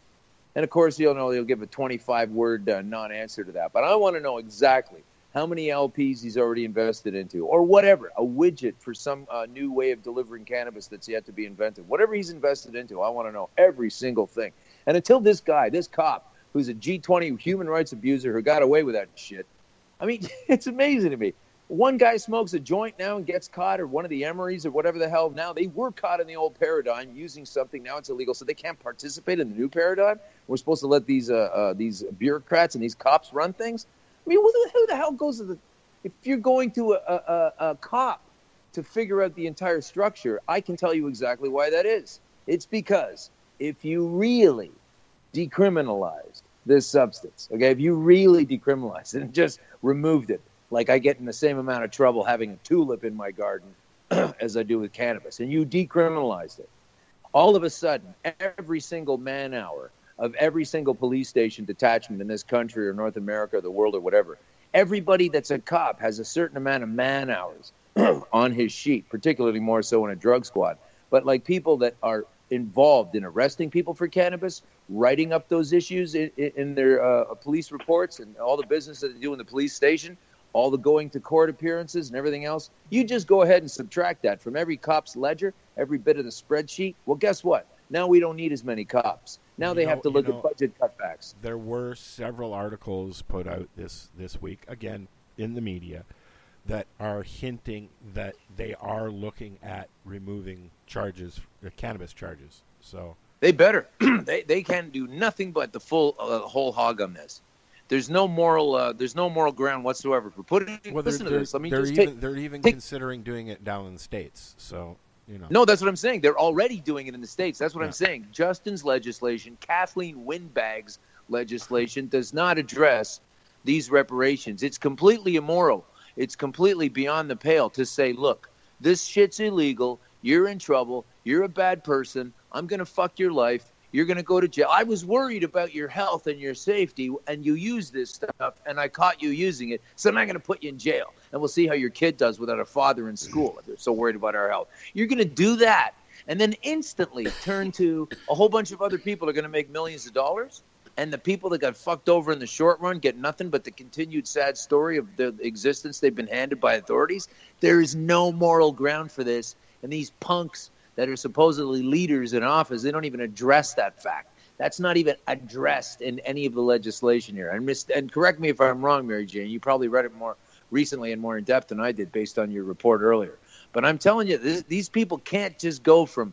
And, of course, he'll give a 25-word non-answer to that. But I want to know exactly how many LPs he's already invested into or whatever, a widget for some new way of delivering cannabis that's yet to be invented. Whatever he's invested into, I want to know every single thing. And until this cop, who's a G20 human rights abuser who got away with that shit, I mean, it's amazing to me. One guy smokes a joint now and gets caught, or one of the Emerys or whatever the hell. Now they were caught in the old paradigm using something. Now it's illegal, so they can't participate in the new paradigm. We're supposed to let these bureaucrats and these cops run things. I mean, who the hell goes to if you're going to a cop to figure out the entire structure? I can tell you exactly why that is. It's because if you really decriminalized this substance, okay, if you really decriminalized it and just removed it, like I get in the same amount of trouble having a tulip in my garden as I do with cannabis, and you decriminalized it, all of a sudden, every single man hour of every single police station detachment in this country or North America or the world or whatever, everybody that's a cop has a certain amount of man hours on his sheet, particularly more so in a drug squad. But like people that are involved in arresting people for cannabis, writing up those issues in their police reports and all the business that they do in the police station, all the going to court appearances and everything else, you just go ahead and subtract that from every cop's ledger, every bit of the spreadsheet. Well, guess what? Now we don't need as many cops. Now they have to look at budget cutbacks. There were several articles put out this week, again, in the media, that are hinting that they are looking at removing charges, cannabis charges. So they better. they can do nothing but the full whole hog on this. There's no moral ground whatsoever for putting. Listen to this. I mean, they're even considering doing it down in the States. So, you know. No, that's what I'm saying. They're already doing it in the States. That's what I'm saying. Justin's legislation, Kathleen Windbag's legislation, does not address these reparations. It's completely immoral. It's completely beyond the pale to say, look, this shit's illegal. You're in trouble. You're a bad person. I'm going to fuck your life. You're going to go to jail. I was worried about your health and your safety, and you use this stuff, and I caught you using it, so I'm not going to put you in jail. And we'll see how your kid does without a father in school if they're so worried about our health. You're going to do that, and then instantly turn to a whole bunch of other people are going to make millions of dollars, and the people that got fucked over in the short run get nothing but the continued sad story of the existence they've been handed by authorities. There is no moral ground for this, and these punks that are supposedly leaders in office, they don't even address that fact. That's not even addressed in any of the legislation here. And correct me if I'm wrong, Mary Jane. You probably read it more recently and more in depth than I did based on your report earlier. But I'm telling you, these people can't just go from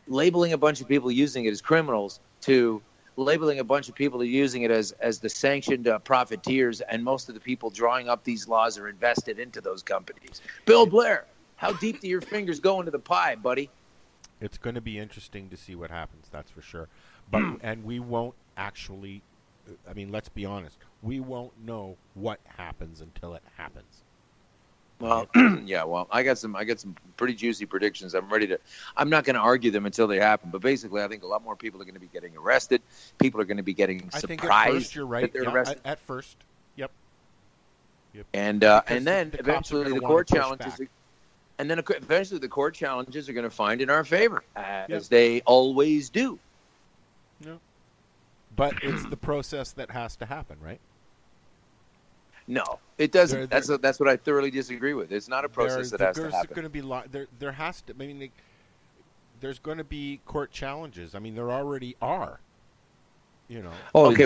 labeling a bunch of people using it as criminals to labeling a bunch of people using it as the sanctioned profiteers, and most of the people drawing up these laws are invested into those companies. Bill Blair, how deep do your fingers go into the pie, buddy? It's going to be interesting to see what happens, that's for sure. But and we won't actually, I mean, let's be honest, we won't know what happens until it happens. Well, yeah, well, I got some pretty juicy predictions. I'm not going to argue them until they happen. But basically, I think a lot more people are going to be getting arrested. People are going to be getting surprised. I think at first you're right. That they're arrested. At first, yep. And then eventually the court challenges. And then eventually the court challenges are going to find in our favor, as they always do. No. But it's the process that has to happen, right? No, it doesn't. That's what I thoroughly disagree with. It's not a process that has to happen. Going to be there has to. I mean, there's going to be court challenges. I mean, there already are. You know. Oh, okay.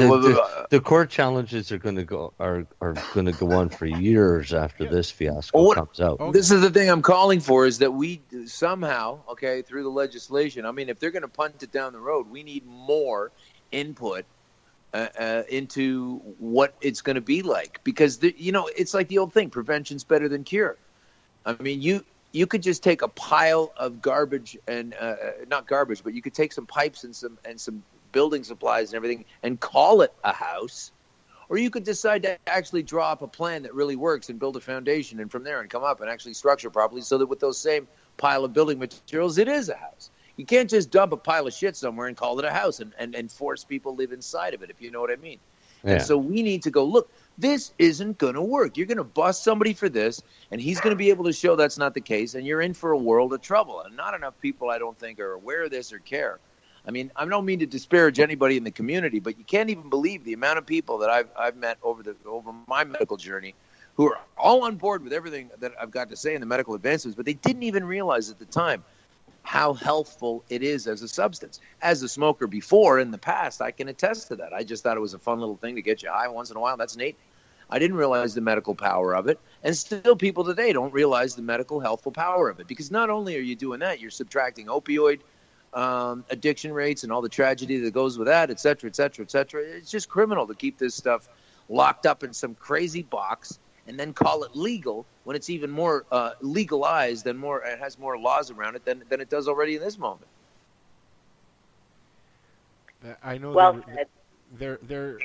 The court challenges are going to go on for years after this fiasco comes out. This is the thing I'm calling for: is that we somehow, through the legislation. I mean, if they're going to punt it down the road, we need more input into what it's going to be like, because it's like the old thing: prevention's better than cure. I mean, you could just take a pile of garbage and not garbage, but you could take some pipes and some building supplies and everything and call it a house, or you could decide to actually draw up a plan that really works and build a foundation, and from there and come up and actually structure properly so that with those same pile of building materials, it is a house. You can't just dump a pile of shit somewhere and call it a house and force people to live inside of it, if you know what I mean. Yeah. And so we need to go, look, this isn't going to work. You're going to bust somebody for this, and he's going to be able to show that's not the case, and you're in for a world of trouble. And not enough people, I don't think, are aware of this or care. I mean, I don't mean to disparage anybody in the community, but you can't even believe the amount of people that I've met over my medical journey who are all on board with everything that I've got to say in the medical advances, but they didn't even realize at the time how healthful it is as a substance. As a smoker before, in the past, I can attest to that. I just thought it was a fun little thing to get you high once in a while. That's neat. I didn't realize the medical power of it. And still people today don't realize the medical healthful power of it, because not only are you doing that, you're subtracting opioid addiction rates and all the tragedy that goes with that, et cetera, et cetera, et cetera. It's just criminal to keep this stuff locked up in some crazy box and then call it legal when it's even more legalized and it has more laws around it than it does already in this moment. I know. Well said. they're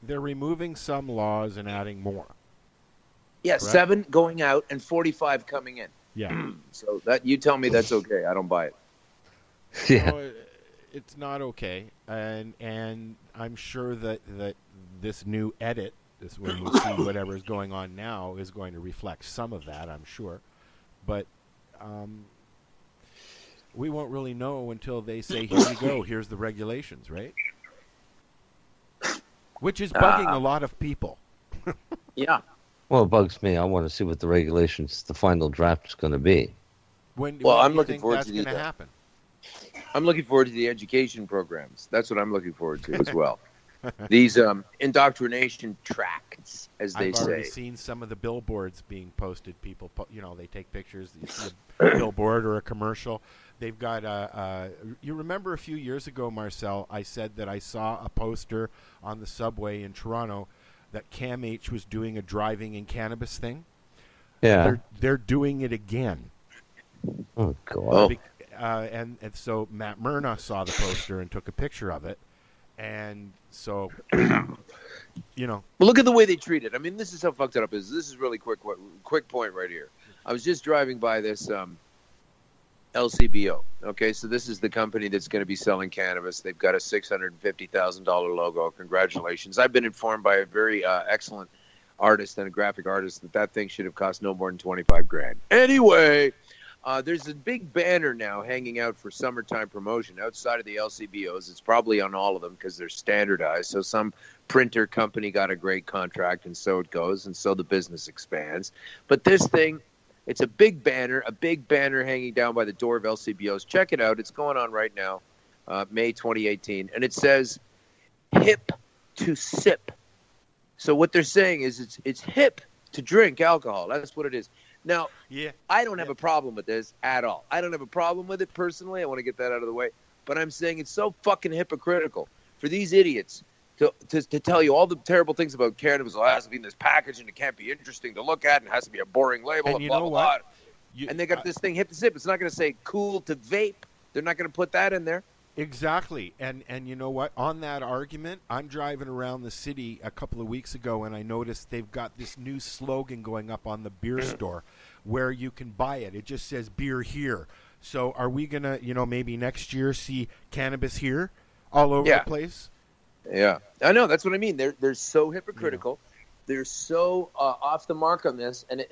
removing some laws and adding more. Yeah, Correct? 7 going out and 45 coming in. Yeah. So that you tell me that's okay. I don't buy it. Yeah. No, it's not okay, and I'm sure that this new edit, this when we see whatever is going on now, is going to reflect some of that. I'm sure, but we won't really know until they say, "Here you go. Here's the regulations," right? Which is bugging a lot of people. Yeah. Well, it bugs me. I want to see what the regulations, the final draft is going to be. When Well, when I'm do you looking think forward that's to going the- to happen. I'm looking forward to the education programs. That's what I'm looking forward to as well. These indoctrination tracts, as they I've say. already seen some of the billboards being posted. People, they take pictures. You see a billboard or a commercial. They've got you remember a few years ago, Marcel, I said that I saw a poster on the subway in Toronto that Cam H was doing a driving in cannabis thing. Yeah. They're doing it again. Oh, God. And so Matt Myrna saw the poster and took a picture of it. And so, Well, look at the way they treat it. I mean, this is how fucked it up is. This is really quick point right here. I was just driving by this LCBO. Okay, so this is the company that's going to be selling cannabis. They've got a $650,000 logo. Congratulations. I've been informed by a very excellent artist and a graphic artist that thing should have cost no more than 25 grand. Anyway, there's a big banner now hanging out for summertime promotion outside of the LCBOs. It's probably on all of them because they're standardized. So some printer company got a great contract, and so it goes, and so the business expands. But this thing, it's a big banner hanging down by the door of LCBOs. Check it out. It's going on right now, May 2018. And it says, hip to sip. So what they're saying is it's hip to drink alcohol. That's what it is. Now, I don't have a problem with this at all. I don't have a problem with it personally. I want to get that out of the way. But I'm saying it's so fucking hypocritical for these idiots to tell you all the terrible things about cannabis. It has to be in this package and it can't be interesting to look at and it has to be a boring label And and you blah, know blah, what? blah. And they got this thing hip to sip. It's not going to say cool to vape. They're not going to put that in there. Exactly. And you know what? On that argument, I'm driving around the city a couple of weeks ago, and I noticed they've got this new slogan going up on the beer store where you can buy it. It just says beer here. So are we going to, maybe next year see cannabis here all over the place? Yeah. I know. That's what I mean. They're so hypocritical. They're so off the mark on this. And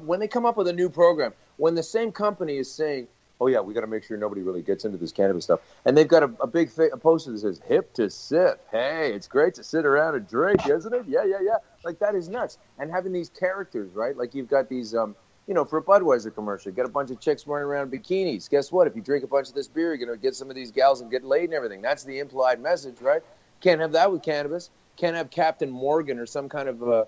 when they come up with a new program, when the same company is saying, oh, yeah, we got to make sure nobody really gets into this cannabis stuff. And they've got a big a poster that says, hip to sip. Hey, it's great to sit around and drink, isn't it? Yeah, yeah, yeah. Like, that is nuts. And having these characters, right? Like, you've got these, for a Budweiser commercial, you got a bunch of chicks running around in bikinis. Guess what? If you drink a bunch of this beer, you're going to get some of these gals and get laid and everything. That's the implied message, right? Can't have that with cannabis. Can't have Captain Morgan or some kind of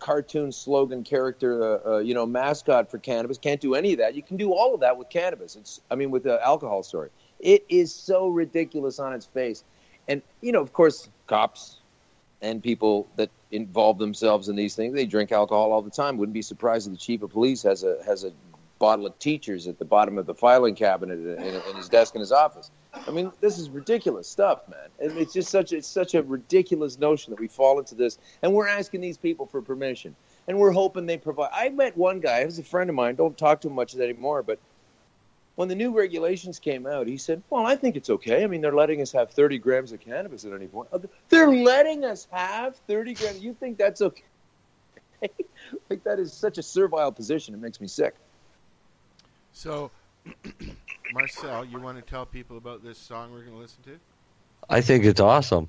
cartoon slogan character, mascot for cannabis. Can't do any of that. You can do all of that with cannabis. With alcohol, sorry. It is so ridiculous on its face. And, of course, cops and people that involve themselves in these things, they drink alcohol all the time. Wouldn't be surprised if the chief of police has a bottle of Teachers at the bottom of the filing cabinet in his desk in his office. I mean, this is ridiculous stuff, man. And it's just such a ridiculous notion that we fall into this. And we're asking these people for permission. And we're hoping they provide. I met one guy, he was a friend of mine, don't talk to him much anymore, but when the new regulations came out, he said, well, I think it's okay. I mean, they're letting us have 30 grams of cannabis at any point. They're letting us have 30 grams? You think that's okay? Like, that is such a servile position. It makes me sick. So, Marcel, you want to tell people about this song we're going to listen to? I think it's awesome.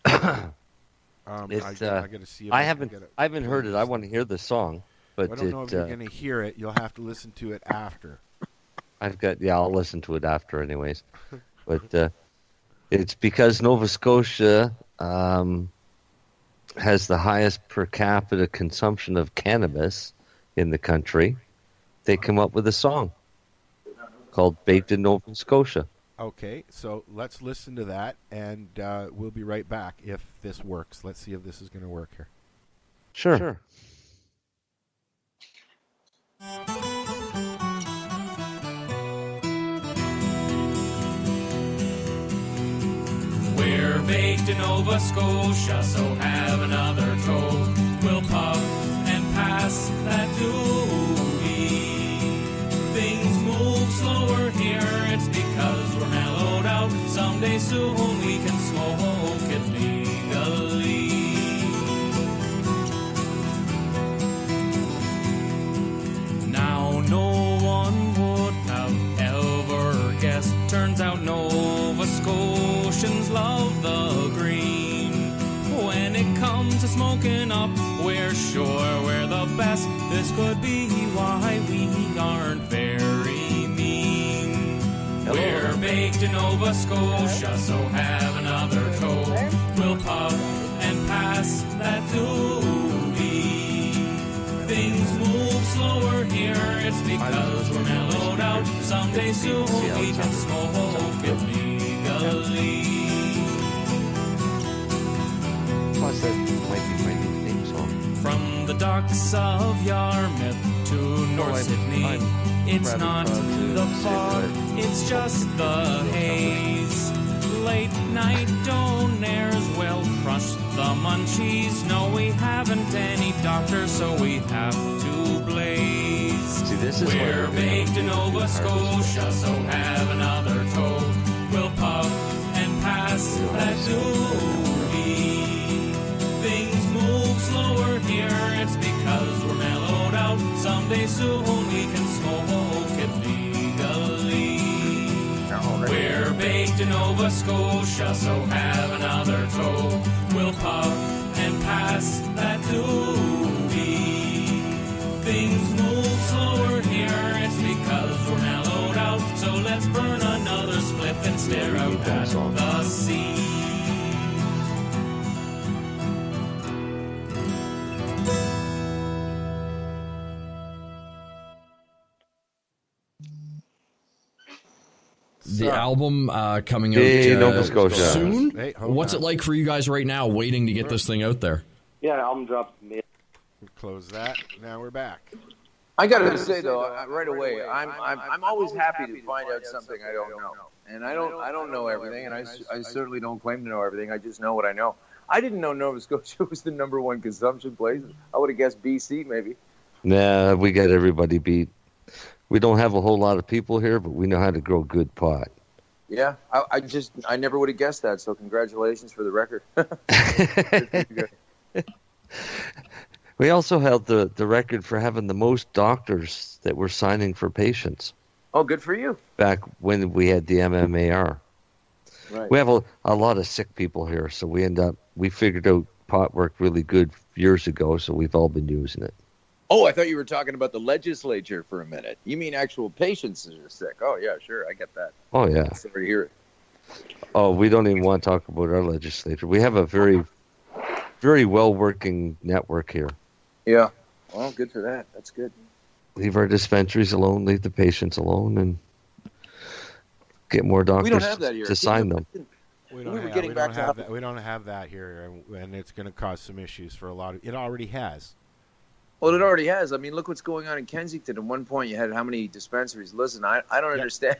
I gotta see if I I haven't heard it. I want to hear the song, but I don't know if you're going to hear it. You'll have to listen to it after. I'll listen to it after, anyways. But it's because Nova Scotia has the highest per capita consumption of cannabis in the country. They come up with a song called "Baked in Nova Scotia." Okay, so let's listen to that, and we'll be right back if this works. Let's see if this is going to work here. Sure. We're baked in Nova Scotia, so have another toke. We'll puff and pass that doobie. Things move slower here, it's because we're mellowed out. Someday soon we can smoke it legally. Now no one would have ever guessed. Turns out Nova Scotians love the green. When it comes to smoking up, we're sure we're the best. This could be why we aren't very mean. We're baked in Nova Scotia, so have another toke. We'll puff and pass that doobie. Things move slower here, it's because we're mellowed out. Someday soon we can smoke it legally. Plus, that might be my new theme song. From the docks of Yarmouth to North Sydney, it's not the fog, it's just the haze. Late night donaires will crush the munchies. No, we haven't any doctors, so we have to blaze. See, this is We're baked in Nova Scotia, so have another toke. We'll puff and pass that doobie. Things move slower here, it's because we're mellowed out. Someday soon we can smoke it legally. We're baked in Nova Scotia, so have another toke. We'll puff and pass that doobie. Things move slower here, it's because we're mellowed out. So let's burn another spliff and stare out at the sea. The album coming out Nova Scotia. soon. Hey, What's it like for you guys right now, waiting to get this thing out there? Yeah, album drops mid. Close that. Now we're back. I gotta say though, right away, I'm always happy to find out something I don't know, and I don't know everything, and I certainly don't claim to know everything. I just know what I know. I didn't know Nova Scotia was the #1 consumption place. I would have guessed BC maybe. Nah, we got everybody beat. We don't have a whole lot of people here, but we know how to grow good pot. Yeah, I never would have guessed that. So congratulations for the record. We also held the record for having the most doctors that were signing for patients. Oh, good for you. Back when we had the MMAR. Right. We have a lot of sick people here, so we figured out pot worked really good years ago, so we've all been using it. Oh, I thought you were talking about the legislature for a minute. You mean actual patients that are sick? Oh, yeah, sure, I get that. Oh, yeah. Sorry to hear it. Oh, we don't even want to talk about our legislature. We have a very, very well-working network here. Yeah. Well, good for that. That's good. Leave our dispensaries alone, leave the patients alone, and get more doctors to sign them. We don't have that here, and it's going to cause some issues for a lot of. It already has. Well, it already has. I mean, look what's going on in Kensington. At one point, you had how many dispensaries? Listen, I don't understand.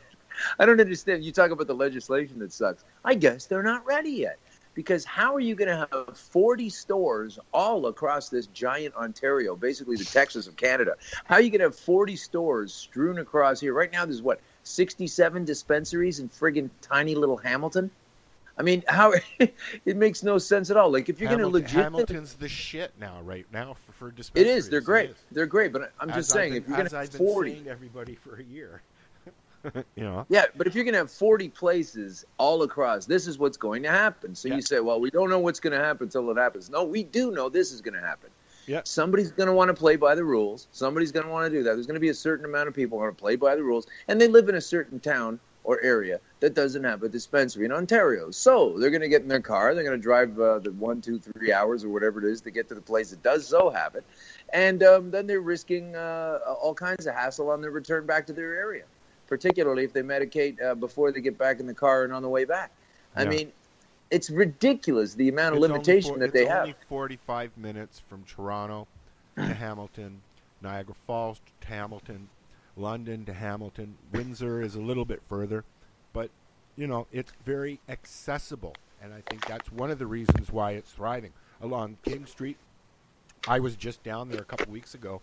I don't understand. You talk about the legislation that sucks. I guess they're not ready yet. Because how are you going to have 40 stores all across this giant Ontario, basically the Texas of Canada? How are you going to have 40 stores strewn across here? Right now, there's 67 dispensaries in friggin' tiny little Hamilton? I mean, how it makes no sense at all. Like, if you're going to Hamilton's the shit right now for dispensaries. It is. They're great. They're great. But I'm just saying, if you're going to have 40, saying to everybody for a year. Yeah, but if you're going to have 40 places all across, this is what's going to happen. So you say, well, we don't know what's going to happen until it happens. No, we do know this is going to happen. Yeah. Somebody's going to want to play by the rules. Somebody's going to want to do that. There's going to be a certain amount of people who want to play by the rules, and they live in a certain town or area that doesn't have a dispensary in Ontario. So they're going to get in their car. They're going to drive the 1, 2, 3 hours or whatever it is to get to the place that does so have it. And then they're risking all kinds of hassle on their return back to their area, particularly if they medicate before they get back in the car and on the way back. I mean, it's ridiculous, the amount of limitation that they have. It's only 45 minutes from Toronto to Hamilton, Niagara Falls to Hamilton, London to Hamilton. Windsor is a little bit further, but, it's very accessible. And I think that's one of the reasons why it's thriving. Along King Street, I was just down there a couple weeks ago,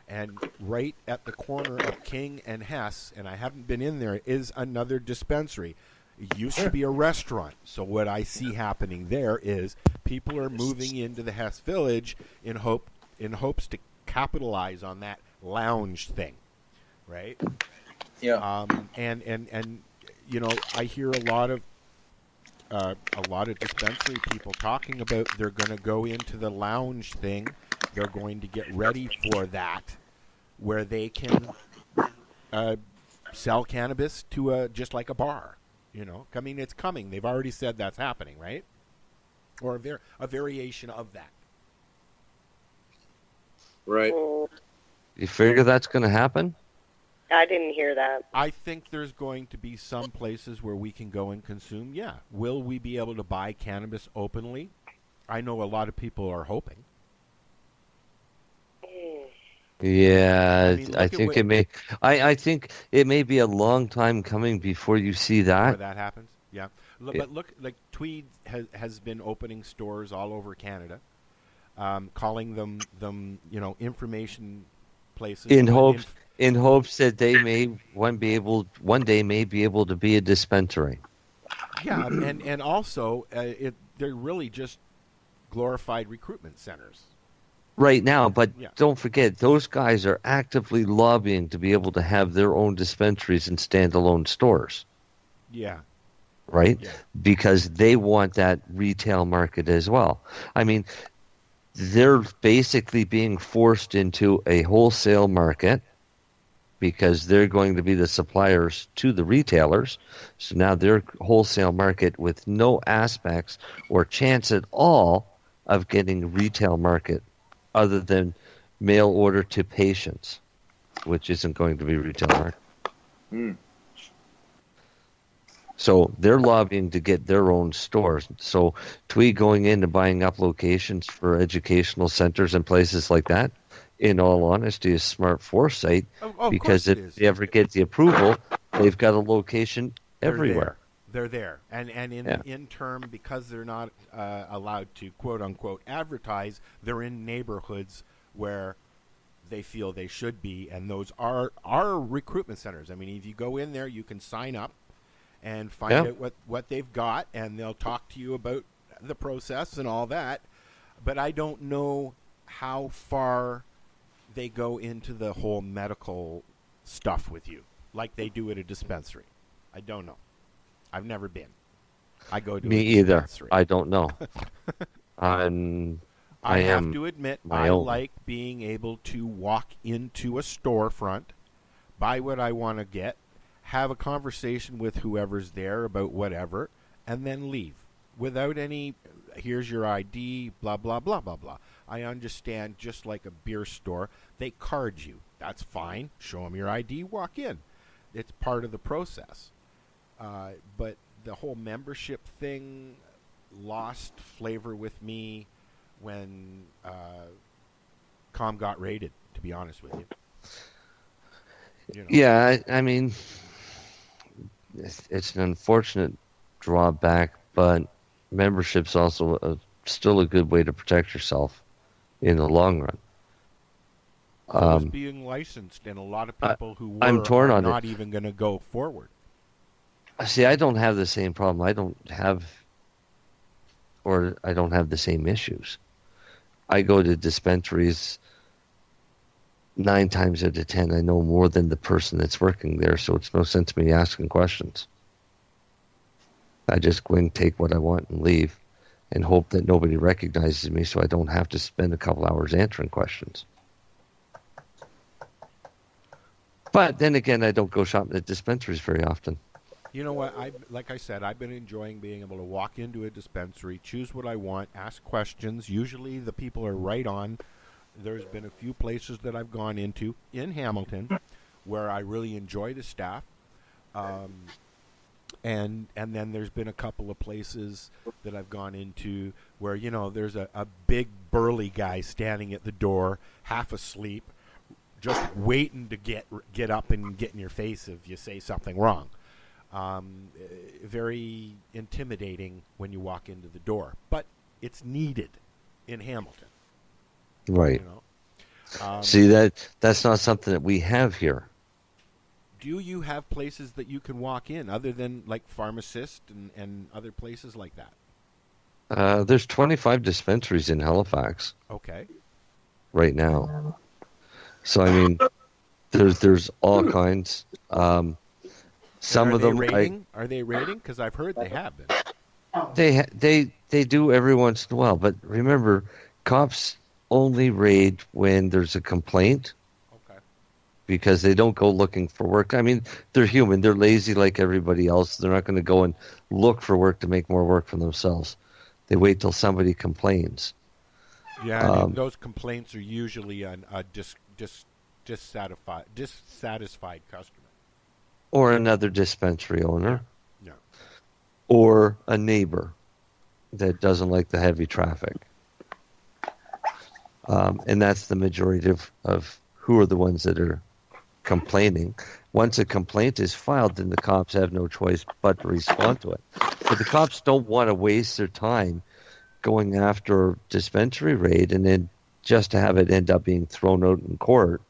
and right at the corner of King and Hess, and I haven't been in there, is another dispensary. It used to be a restaurant. So what I see happening there is people are moving into the Hess Village in hopes to capitalize on that lounge thing, right? Yeah. And you know, I hear a lot of dispensary people talking about they're going to go into the lounge thing. They're going to get ready for that, where they can sell cannabis to just like a bar. You know, I mean, it's coming. They've already said that's happening, right? Or a variation of that. Right. You figure that's going to happen? I didn't hear that. I think there's going to be some places where we can go and consume. Yeah. Will we be able to buy cannabis openly? I know a lot of people are hoping. Yeah, I mean, I think it may. I think it may be a long time coming before you see that. Before that happens, yeah. But look, like Tweed has been opening stores all over Canada, calling them information places. In hopes that they may one day may be able to be a dispensary. Yeah, and also they're really just glorified recruitment centers. Right now, but Yeah. don't forget, those guys are actively lobbying to be able to have their own dispensaries and standalone stores. Yeah. Right? Yeah. Because they want that retail market as well. I mean, they're basically being forced into a wholesale market because they're going to be the suppliers to the retailers. So now their wholesale market with no aspects or chance at all of getting retail market other than mail order to patients, which isn't going to be retail market. So they're lobbying to get their own stores. So Tweed going in and buying up locations for educational centers and places like that, in all honesty, is smart foresight, because if they ever get the approval, they've got a location everywhere. They're there. And in term, because they're not allowed to, quote-unquote, advertise, they're in neighborhoods where they feel they should be, and those are recruitment centers. I mean, if you go in there, you can sign up and find out what they've got, and they'll talk to you about the process and all that. But I don't know how far they go into the whole medical stuff with you, like they do at a dispensary. I don't know. I've never been. I go to Me a either. dispensary. I don't know. I have to admit, my I own. like being able to walk into a storefront, buy what I want to get, have a conversation with whoever's there about whatever, and then leave without any, here's your ID, blah, blah, blah, blah, blah. I understand, just like a beer store, they card you. That's fine. Show them your ID, walk in. It's part of the process. But the whole membership thing lost flavor with me when Com got raided, to be honest with you. Yeah, I mean, it's an unfortunate drawback, but membership's also still a good way to protect yourself in the long run. Who's being licensed, and a lot of people who I'm torn are on not it. even going to go forward. See, I don't have the same problem. I don't have the same issues. I go to dispensaries 9 times out of 10. I know more than the person that's working there, so it's no sense me asking questions. I just go and take what I want and leave, and hope that nobody recognizes me, so I don't have to spend a couple hours answering questions. But then again, I don't go shopping at dispensaries very often. You know what? Like I said, I've been enjoying being able to walk into a dispensary, choose what I want, ask questions. Usually the people are right on. There's been a few places that I've gone into in Hamilton where I really enjoy the staff. And then there's been a couple of places that I've gone into where, there's a big burly guy standing at the door, half asleep, just waiting to get up and get in your face if you say something wrong. very intimidating when you walk into the door. But it's needed in Hamilton. Right. You know? See, that's not something that we have here. Do you have places that you can walk in other than like Pharmacist and other places like that? There's 25 dispensaries in Halifax. Okay. Right now. So I mean, there's all kinds. Some of them are they raiding? Because I've heard they have been. They do every once in a while, but remember, cops only raid when there's a complaint. Okay. Because they don't go looking for work. I mean, they're human. They're lazy like everybody else. They're not going to go and look for work to make more work for themselves. They wait till somebody complains. Yeah, and those complaints are usually a dissatisfied customer. Or another dispensary owner. Yeah. Or a neighbor that doesn't like the heavy traffic. And that's the majority of who are the ones that are complaining. Once a complaint is filed, then the cops have no choice but to respond to it. But the cops don't want to waste their time going after a dispensary raid and then just to have it end up being thrown out in court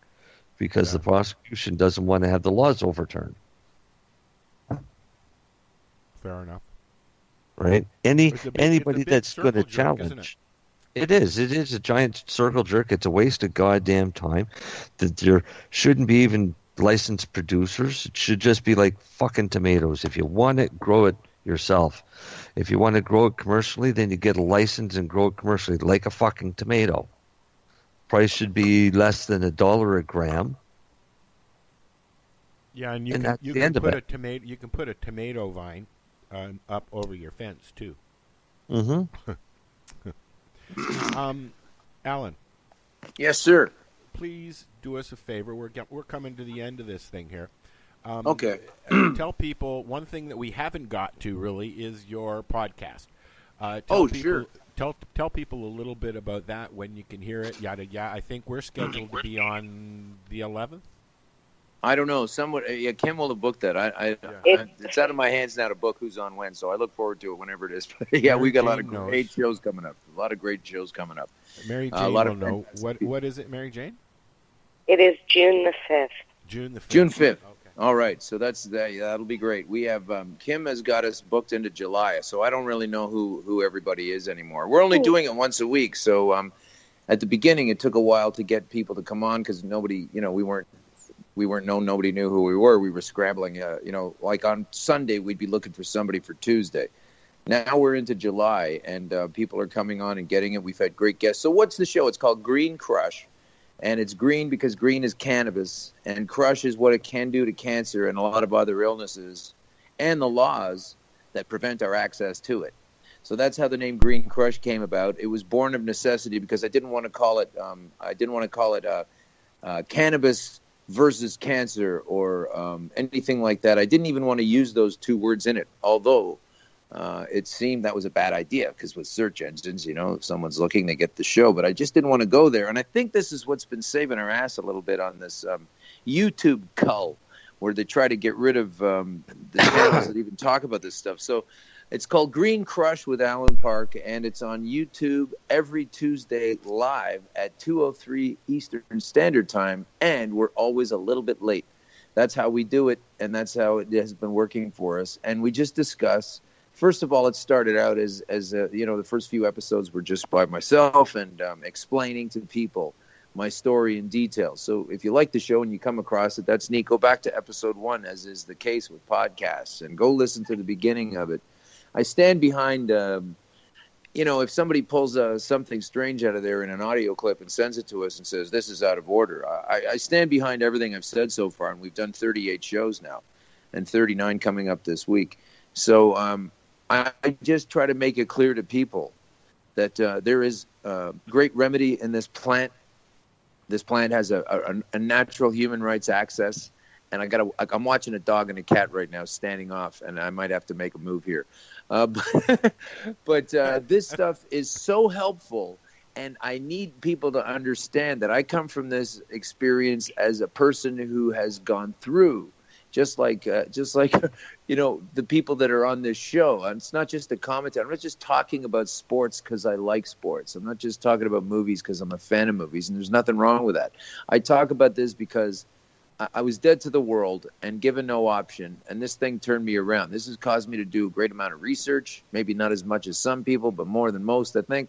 because the prosecution doesn't want to have the laws overturned. Fair enough. Right? Anybody that's going to challenge. It is a giant circle jerk. It's a waste of goddamn time. That there shouldn't be even licensed producers. It should just be like fucking tomatoes. If you want it, grow it yourself. If you want to grow it commercially, then you get a license and grow it commercially, like a fucking tomato. Price should be less than $1 a gram. Yeah, and you can put a tomato vine up over your fence too. Mm-hmm. Alan. Yes, sir. Please do us a favor. We're coming to the end of this thing here. Okay. Tell people one thing that we haven't got to really is your podcast. Sure. Tell people a little bit about that, when you can hear it. Yada yada. I think we're scheduled to be on the 11th. I don't know. Kim will have booked that. It's out of my hands now to book who's on when, so I look forward to it whenever it is. But we got a lot of great shows coming up. Mary Jane will know. What is it, Mary Jane? It is June the 5th. June the 5th. June 5th. Okay. All right, so that'll be great. We have Kim has got us booked into July, so I don't really know who everybody is anymore. We're only doing it once a week, so at the beginning it took a while to get people to come on because nobody, we weren't known. Nobody knew who we were. We were scrambling. Like on Sunday, we'd be looking for somebody for Tuesday. Now we're into July, and people are coming on and getting it. We've had great guests. So what's the show? It's called Green Crush, and it's green because green is cannabis, and crush is what it can do to cancer and a lot of other illnesses, and the laws that prevent our access to it. So that's how the name Green Crush came about. It was born of necessity because I didn't want to call it cannabis versus cancer or anything like that. I didn't even want to use those two words in it, although it seemed that was a bad idea because with search engines, if someone's looking, they get the show. But I just didn't want to go there. And I think this is what's been saving our ass a little bit on this YouTube cull, where they try to get rid of the channels that even talk about this stuff. So it's called Green Crush with Alan Park, and it's on YouTube every Tuesday live at 2:03 Eastern Standard Time, and we're always a little bit late. That's how we do it, and that's how it has been working for us. And we just discuss. First of all, it started out as the first few episodes were just by myself and explaining to people my story in detail. So if you like the show and you come across it, that's neat. Go back to episode 1, as is the case with podcasts, and go listen to the beginning of it. I stand behind, if somebody pulls something strange out of there in an audio clip and sends it to us and says, this is out of order, I stand behind everything I've said so far, and we've done 38 shows now and 39 coming up this week. So I just try to make it clear to people that there is a great remedy in this plant. This plant has a natural human rights access. And I'm watching a dog and a cat right now standing off, and I might have to make a move here. But this stuff is so helpful, and I need people to understand that I come from this experience as a person who has gone through just like the people that are on this show. And it's not just a commentary. I'm not just talking about sports because I like sports. I'm not just talking about movies because I'm a fan of movies, and there's nothing wrong with that. I talk about this because I was dead to the world and given no option, and this thing turned me around. This has caused me to do a great amount of research, maybe not as much as some people, but more than most, I think,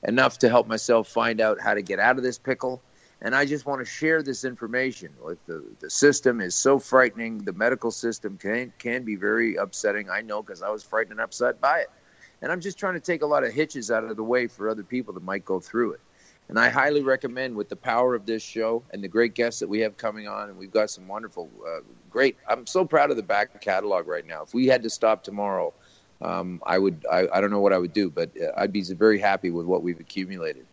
enough to help myself find out how to get out of this pickle. And I just want to share this information. Like the system is so frightening. The medical system can be very upsetting. I know, because I was frightened and upset by it. And I'm just trying to take a lot of hitches out of the way for other people that might go through it. And I highly recommend, with the power of this show and the great guests that we have coming on, and we've got some wonderful, great. I'm so proud of the back catalog right now. If we had to stop tomorrow, I don't know what I would do, but I'd be very happy with what we've accumulated.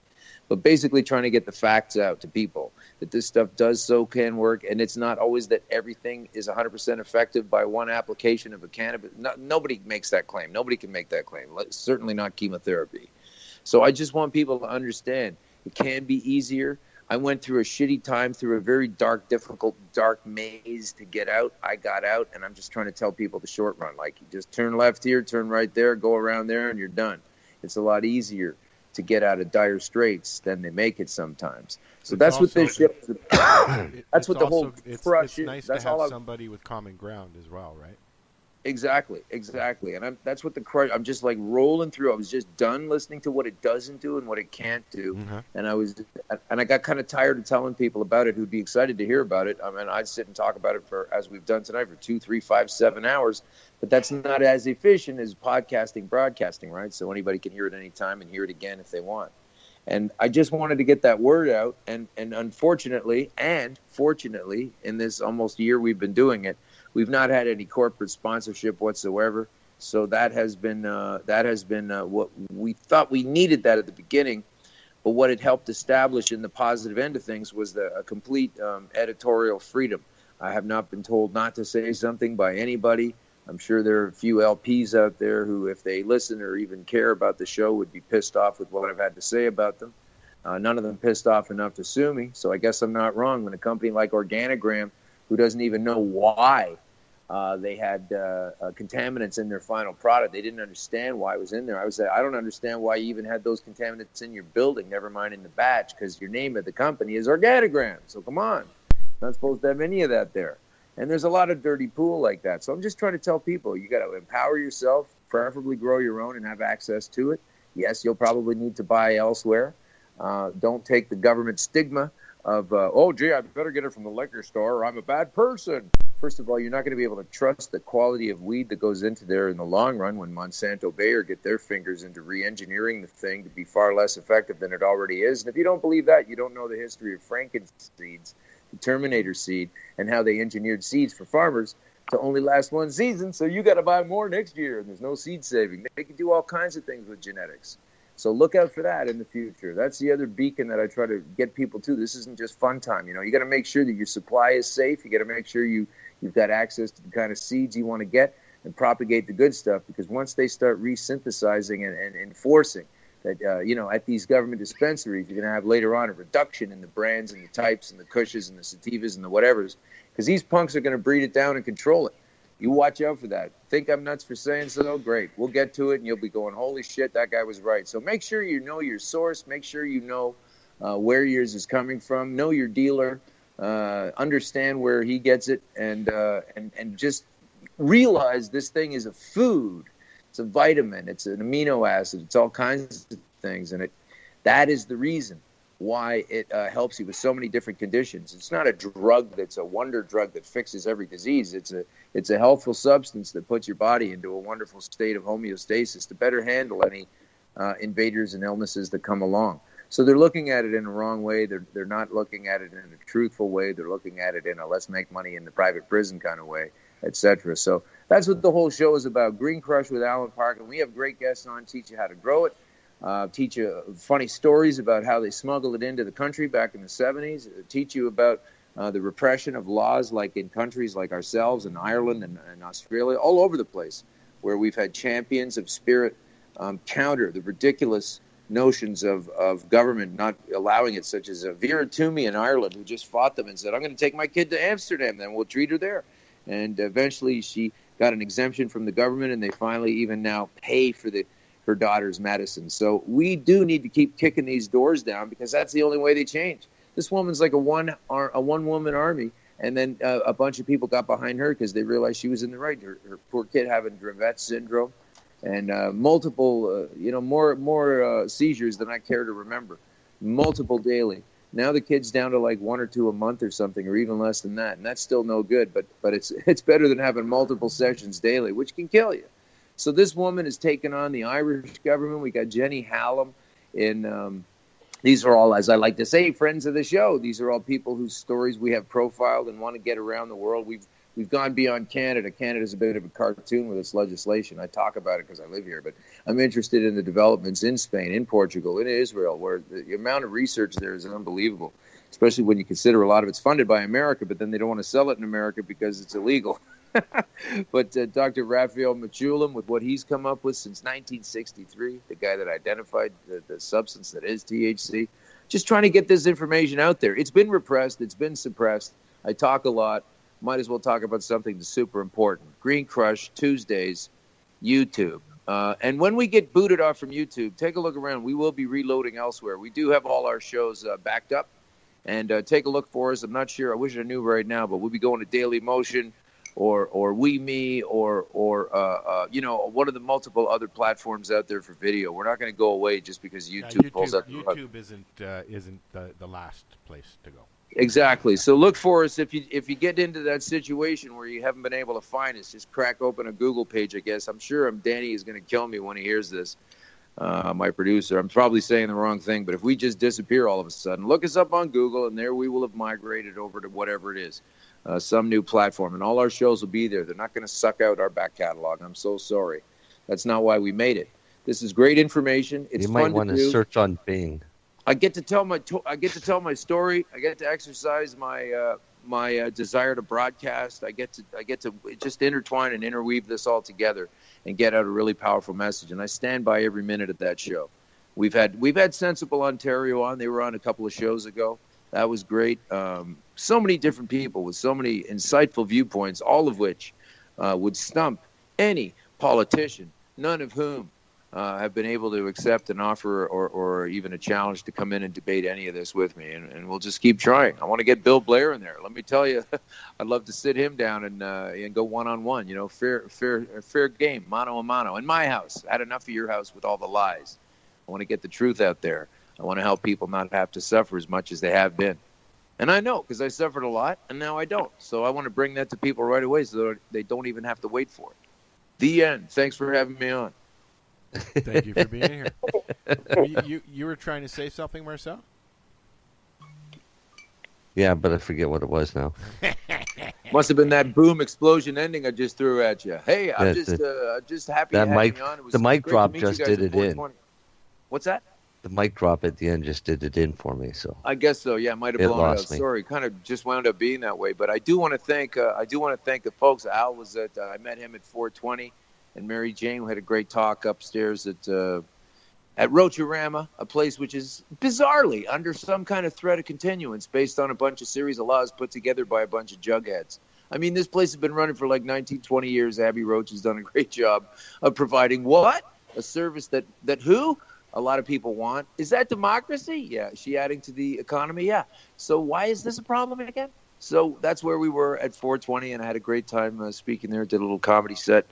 But basically trying to get the facts out to people that this stuff can work, and it's not always that everything is 100% effective by one application of a cannabis. Nobody makes that claim. Nobody can make that claim. Certainly not chemotherapy. So I just want people to understand it can be easier. I went through a shitty time, through a very dark, difficult, dark maze to get out. I got out, and I'm just trying to tell people the short run. Like, you just turn left here, turn right there, go around there, and you're done. It's a lot easier to get out of dire straits than they make it sometimes. So that's what this show is about. That's what the whole crush is. It's nice that's to have all somebody with common ground as well, right? Exactly. And that's what the crush. I'm just like rolling through. I was just done listening to what it doesn't do and what it can't do, and I got kind of tired of telling people about it who'd be excited to hear about it. I mean, I'd sit and talk about it for, as we've done tonight, for 2, 3, 5, 7 hours. But that's not as efficient as podcasting, broadcasting, right? So anybody can hear it anytime and hear it again if they want. And I just wanted to get that word out. And unfortunately and fortunately, in this almost year we've been doing it, we've not had any corporate sponsorship whatsoever. So that has been what we thought we needed that at the beginning. But what it helped establish in the positive end of things was a complete editorial freedom. I have not been told not to say something by anybody. I'm sure there are a few LPs out there who, if they listen or even care about the show, would be pissed off with what I've had to say about them. None of them pissed off enough to sue me, so I guess I'm not wrong. When a company like Organigram, who doesn't even know why they had contaminants in their final product, they didn't understand why it was in there. I would say, I don't understand why you even had those contaminants in your building, never mind in the batch, because your name of the company is Organigram, so come on. Not supposed to have any of that there. And there's a lot of dirty pool like that. So I'm just trying to tell people, you got to empower yourself, preferably grow your own and have access to it. Yes, you'll probably need to buy elsewhere. Don't take the government stigma of, oh, gee, I better get it from the liquor store or I'm a bad person. First of all, you're not going to be able to trust the quality of weed that goes into there in the long run when Monsanto Bayer get their fingers into re-engineering the thing to be far less effective than it already is. And if you don't believe that, you don't know the history of Frankenseeds, the Terminator seed, and how they engineered seeds for farmers to only last one season, so you got to buy more next year, and there's no seed saving. They can do all kinds of things with genetics. So look out for that in the future. That's the other beacon that I try to get people to. This isn't just fun time. You got to make sure that your supply is safe. You got to make sure you've got access to the kind of seeds you want to get and propagate the good stuff, because once they start resynthesizing and enforcing that, at these government dispensaries, you're going to have later on a reduction in the brands and the types and the kushes and the sativas and the whatevers, because these punks are going to breed it down and control it. You watch out for that. Think I'm nuts for saying so? Great. We'll get to it, and you'll be going, holy shit, that guy was right. So make sure you know your source. Make sure you know where yours is coming from. Know your dealer. Understand where he gets it, and just realize this thing is a food. It's a vitamin. It's an amino acid. It's all kinds of things, and that is the reason why it helps you with so many different conditions. It's not a drug that's a wonder drug that fixes every disease. It's a healthful substance that puts your body into a wonderful state of homeostasis to better handle any invaders and illnesses that come along. So they're looking at it in a wrong way. They're not looking at it in a truthful way. They're looking at it in a let's make money in the private prison kind of way, etc. So that's what the whole show is about. Green Crush with Alan Park, and we have great guests on, teach you how to grow it. Teach you funny stories about how they smuggled it into the country back in the 70s. Teach you about the repression of laws like in countries like ourselves and Ireland and Australia, all over the place, where we've had champions of spirit counter the ridiculous notions of government not allowing it, such as Vera Toomey in Ireland, who just fought them and said, I'm going to take my kid to Amsterdam, then we'll treat her there. And eventually she got an exemption from the government, and they finally even now pay for her daughter's medicine. So we do need to keep kicking these doors down, because that's the only way they change. This woman's like a one-woman army, and then a bunch of people got behind her because they realized she was in the right. Her poor kid having Dravet syndrome, and multiple, more seizures than I care to remember, multiple daily. Now the kid's down to like 1 or 2 a month or something, or even less than that, and that's still no good. But it's better than having multiple sessions daily, which can kill you. So this woman has taken on the Irish government. We got Jenny Hallam in. These are all, as I like to say, friends of the show. These are all people whose stories we have profiled and want to get around the world. We've gone beyond Canada. Canada's a bit of a cartoon with its legislation. I talk about it because I live here, but I'm interested in the developments in Spain, in Portugal, in Israel, where the amount of research there is unbelievable, especially when you consider a lot of it's funded by America, but then they don't want to sell it in America because it's illegal. But Dr. Raphael Mechoulam, with what he's come up with since 1963, the guy that identified the substance that is THC, just trying to get this information out there. It's been repressed. It's been suppressed. I talk a lot. Might as well talk about something that's super important. Green Crush, Tuesdays, YouTube. And when we get booted off from YouTube, take a look around. We will be reloading elsewhere. We do have all our shows backed up. And take a look for us. I'm not sure. I wish I knew right now, but we'll be going to Daily Motion, or WeMe, or one of the multiple other platforms out there for video. We're not going to go away just because YouTube pulls out the rug. YouTube isn't the last place to go. Exactly. So look for us if you get into that situation where you haven't been able to find us. Just crack open a Google page, I guess. I'm sure Danny is going to kill me when he hears this. My producer. I'm probably saying the wrong thing, but if we just disappear all of a sudden, look us up on Google, and there we will have migrated over to whatever it is. Some new platform, and all our shows will be there. They're not going to suck out our back catalog. I'm so sorry. That's not why we made it. This is great information. It's you might fun want to to do. search on Bing. I get to tell my story. I get to exercise my desire to broadcast. I get to just intertwine and interweave this all together and get out a really powerful message. And I stand by every minute of that show. We've had Sensible Ontario on. They were on a couple of shows ago. That was great. So many different people with so many insightful viewpoints, all of which would stump any politician, none of whom have been able to accept an offer or even a challenge to come in and debate any of this with me. And we'll just keep trying. I want to get Bill Blair in there. Let me tell you, I'd love to sit him down and go one-on-one, fair game, mano a mano. In my house, I had enough of your house with all the lies. I want to get the truth out there. I want to help people not have to suffer as much as they have been. And I know, because I suffered a lot, and now I don't. So I want to bring that to people right away so that they don't even have to wait for it. The end. Thanks for having me on. Thank you for being here. You were trying to say something, Marcel? Yeah, but I forget what it was now. Must have been that boom explosion ending I just threw at you. Hey, I'm just happy to have me on. It was the mic great drop to meet you just guys did at it in. 420. What's that? The mic drop at the end just did it in for me. So I guess so. Yeah, might have It blown it out. lost me. Sorry, kind of just wound up being that way. But I do want to thank. The folks. Al was at. I met him at 420, and Mary Jane. We had a great talk upstairs at Roachorama, a place which is bizarrely under some kind of threat of continuance based on a bunch of series of laws put together by a bunch of jugheads. I mean, this place has been running for like 19, 20 years. Abby Roach has done a great job of providing what? A service that who? A lot of people want. Is that democracy? Yeah. Is she adding to the economy? Yeah. So why is this a problem again? So that's where we were at 420, and I had a great time speaking there. Did a little comedy set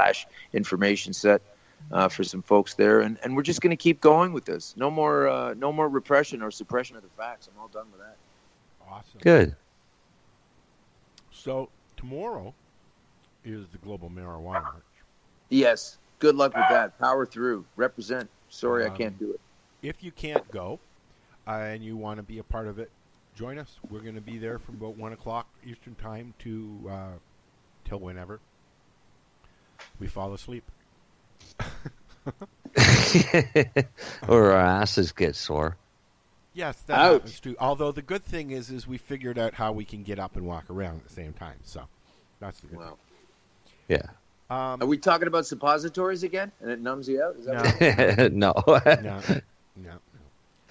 / information set for some folks there, and we're just going to keep going with this. No more repression or suppression of the facts. I'm all done with that. Awesome. Good. So tomorrow is the Global Marijuana March. Yes. Good luck with that. Power through. Represent. Sorry, I can't do it. If you can't go and you want to be a part of it, join us. We're going to be there from about 1 o'clock Eastern Time to till whenever we fall asleep. Or our asses get sore. Yes, that happens too. Although the good thing is we figured out how we can get up and walk around at the same time. So that's the good thing. Yeah. Are we talking about suppositories again, and it numbs you out? Is that No. No.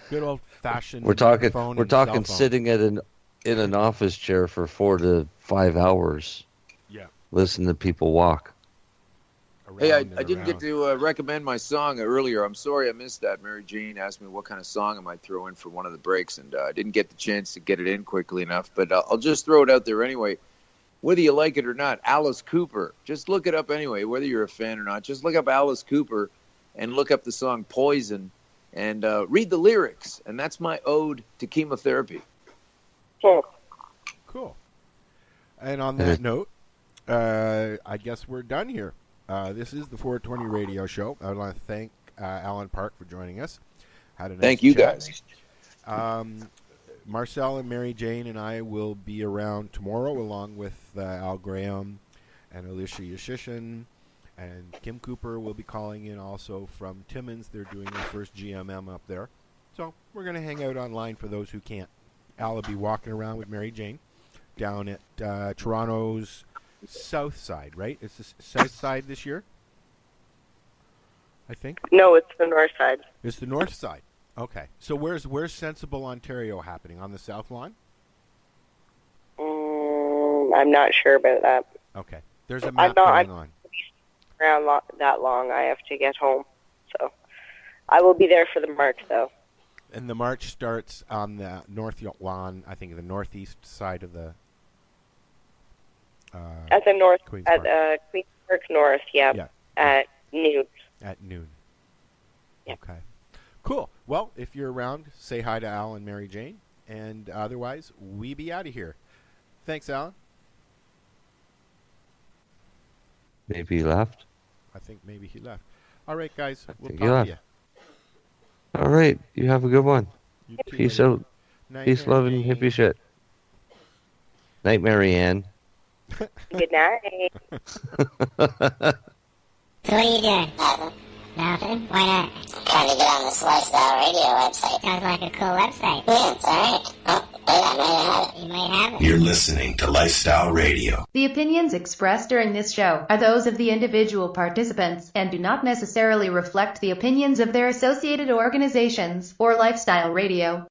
Good old fashioned. We're talking sitting in an office chair for 4 to 5 hours. Yeah. listen to people walk. Hey, I didn't get to recommend my song earlier. I'm sorry I missed that. Mary Jane asked me what kind of song I might throw in for one of the breaks, and I didn't get the chance to get it in quickly enough. But I'll just throw it out there anyway. Whether you like it or not, Alice Cooper. Just look it up anyway, whether you're a fan or not. Just look up Alice Cooper and look up the song Poison and read the lyrics. And that's my ode to chemotherapy. Cool. And on that note, I guess we're done here. This is the 420 Radio Show. I want to thank Alan Park for joining us. Had a nice Thank you, chat. guys. Marcel and Mary Jane and I will be around tomorrow, along with Al Graham and Alicia Yashishin, and Kim Cooper will be calling in also from Timmins. They're doing their first GMM up there. So we're going to hang out online for those who can't. Al will be walking around with Mary Jane down at Toronto's south side, right? It's the south side this year, I think? No, it's the north side. It's the north side. Okay. So where's Sensible Ontario happening? On the South Lawn? I'm not sure about that. Okay. There's a map going on. Around that long, I have to get home. So I will be there for the march, though. And the march starts on the North Lawn, I think the northeast side of the at the north, Queen's at Park. Queen's Park North, yeah. At noon. At noon. Okay. Cool. Well, if you're around, say hi to Al and Mary Jane. And otherwise, we be out of here. Thanks, Alan. Maybe he left. I think maybe he left. All right, guys. We'll think talk he to left. you. All right. You have a good one. You too, Peace Mary. out. Night, Peace, Mary love, and Jane. hippie shit. Night, Marianne. Good night. So what are you doing? Nothing? Why not? Trying to get on the Lifestyle Radio website. Sounds like a cool website. Yeah, it's alright. Oh, wait, I might have it. You might have it. You're listening to Lifestyle Radio. The opinions expressed during this show are those of the individual participants and do not necessarily reflect the opinions of their associated organizations or Lifestyle Radio.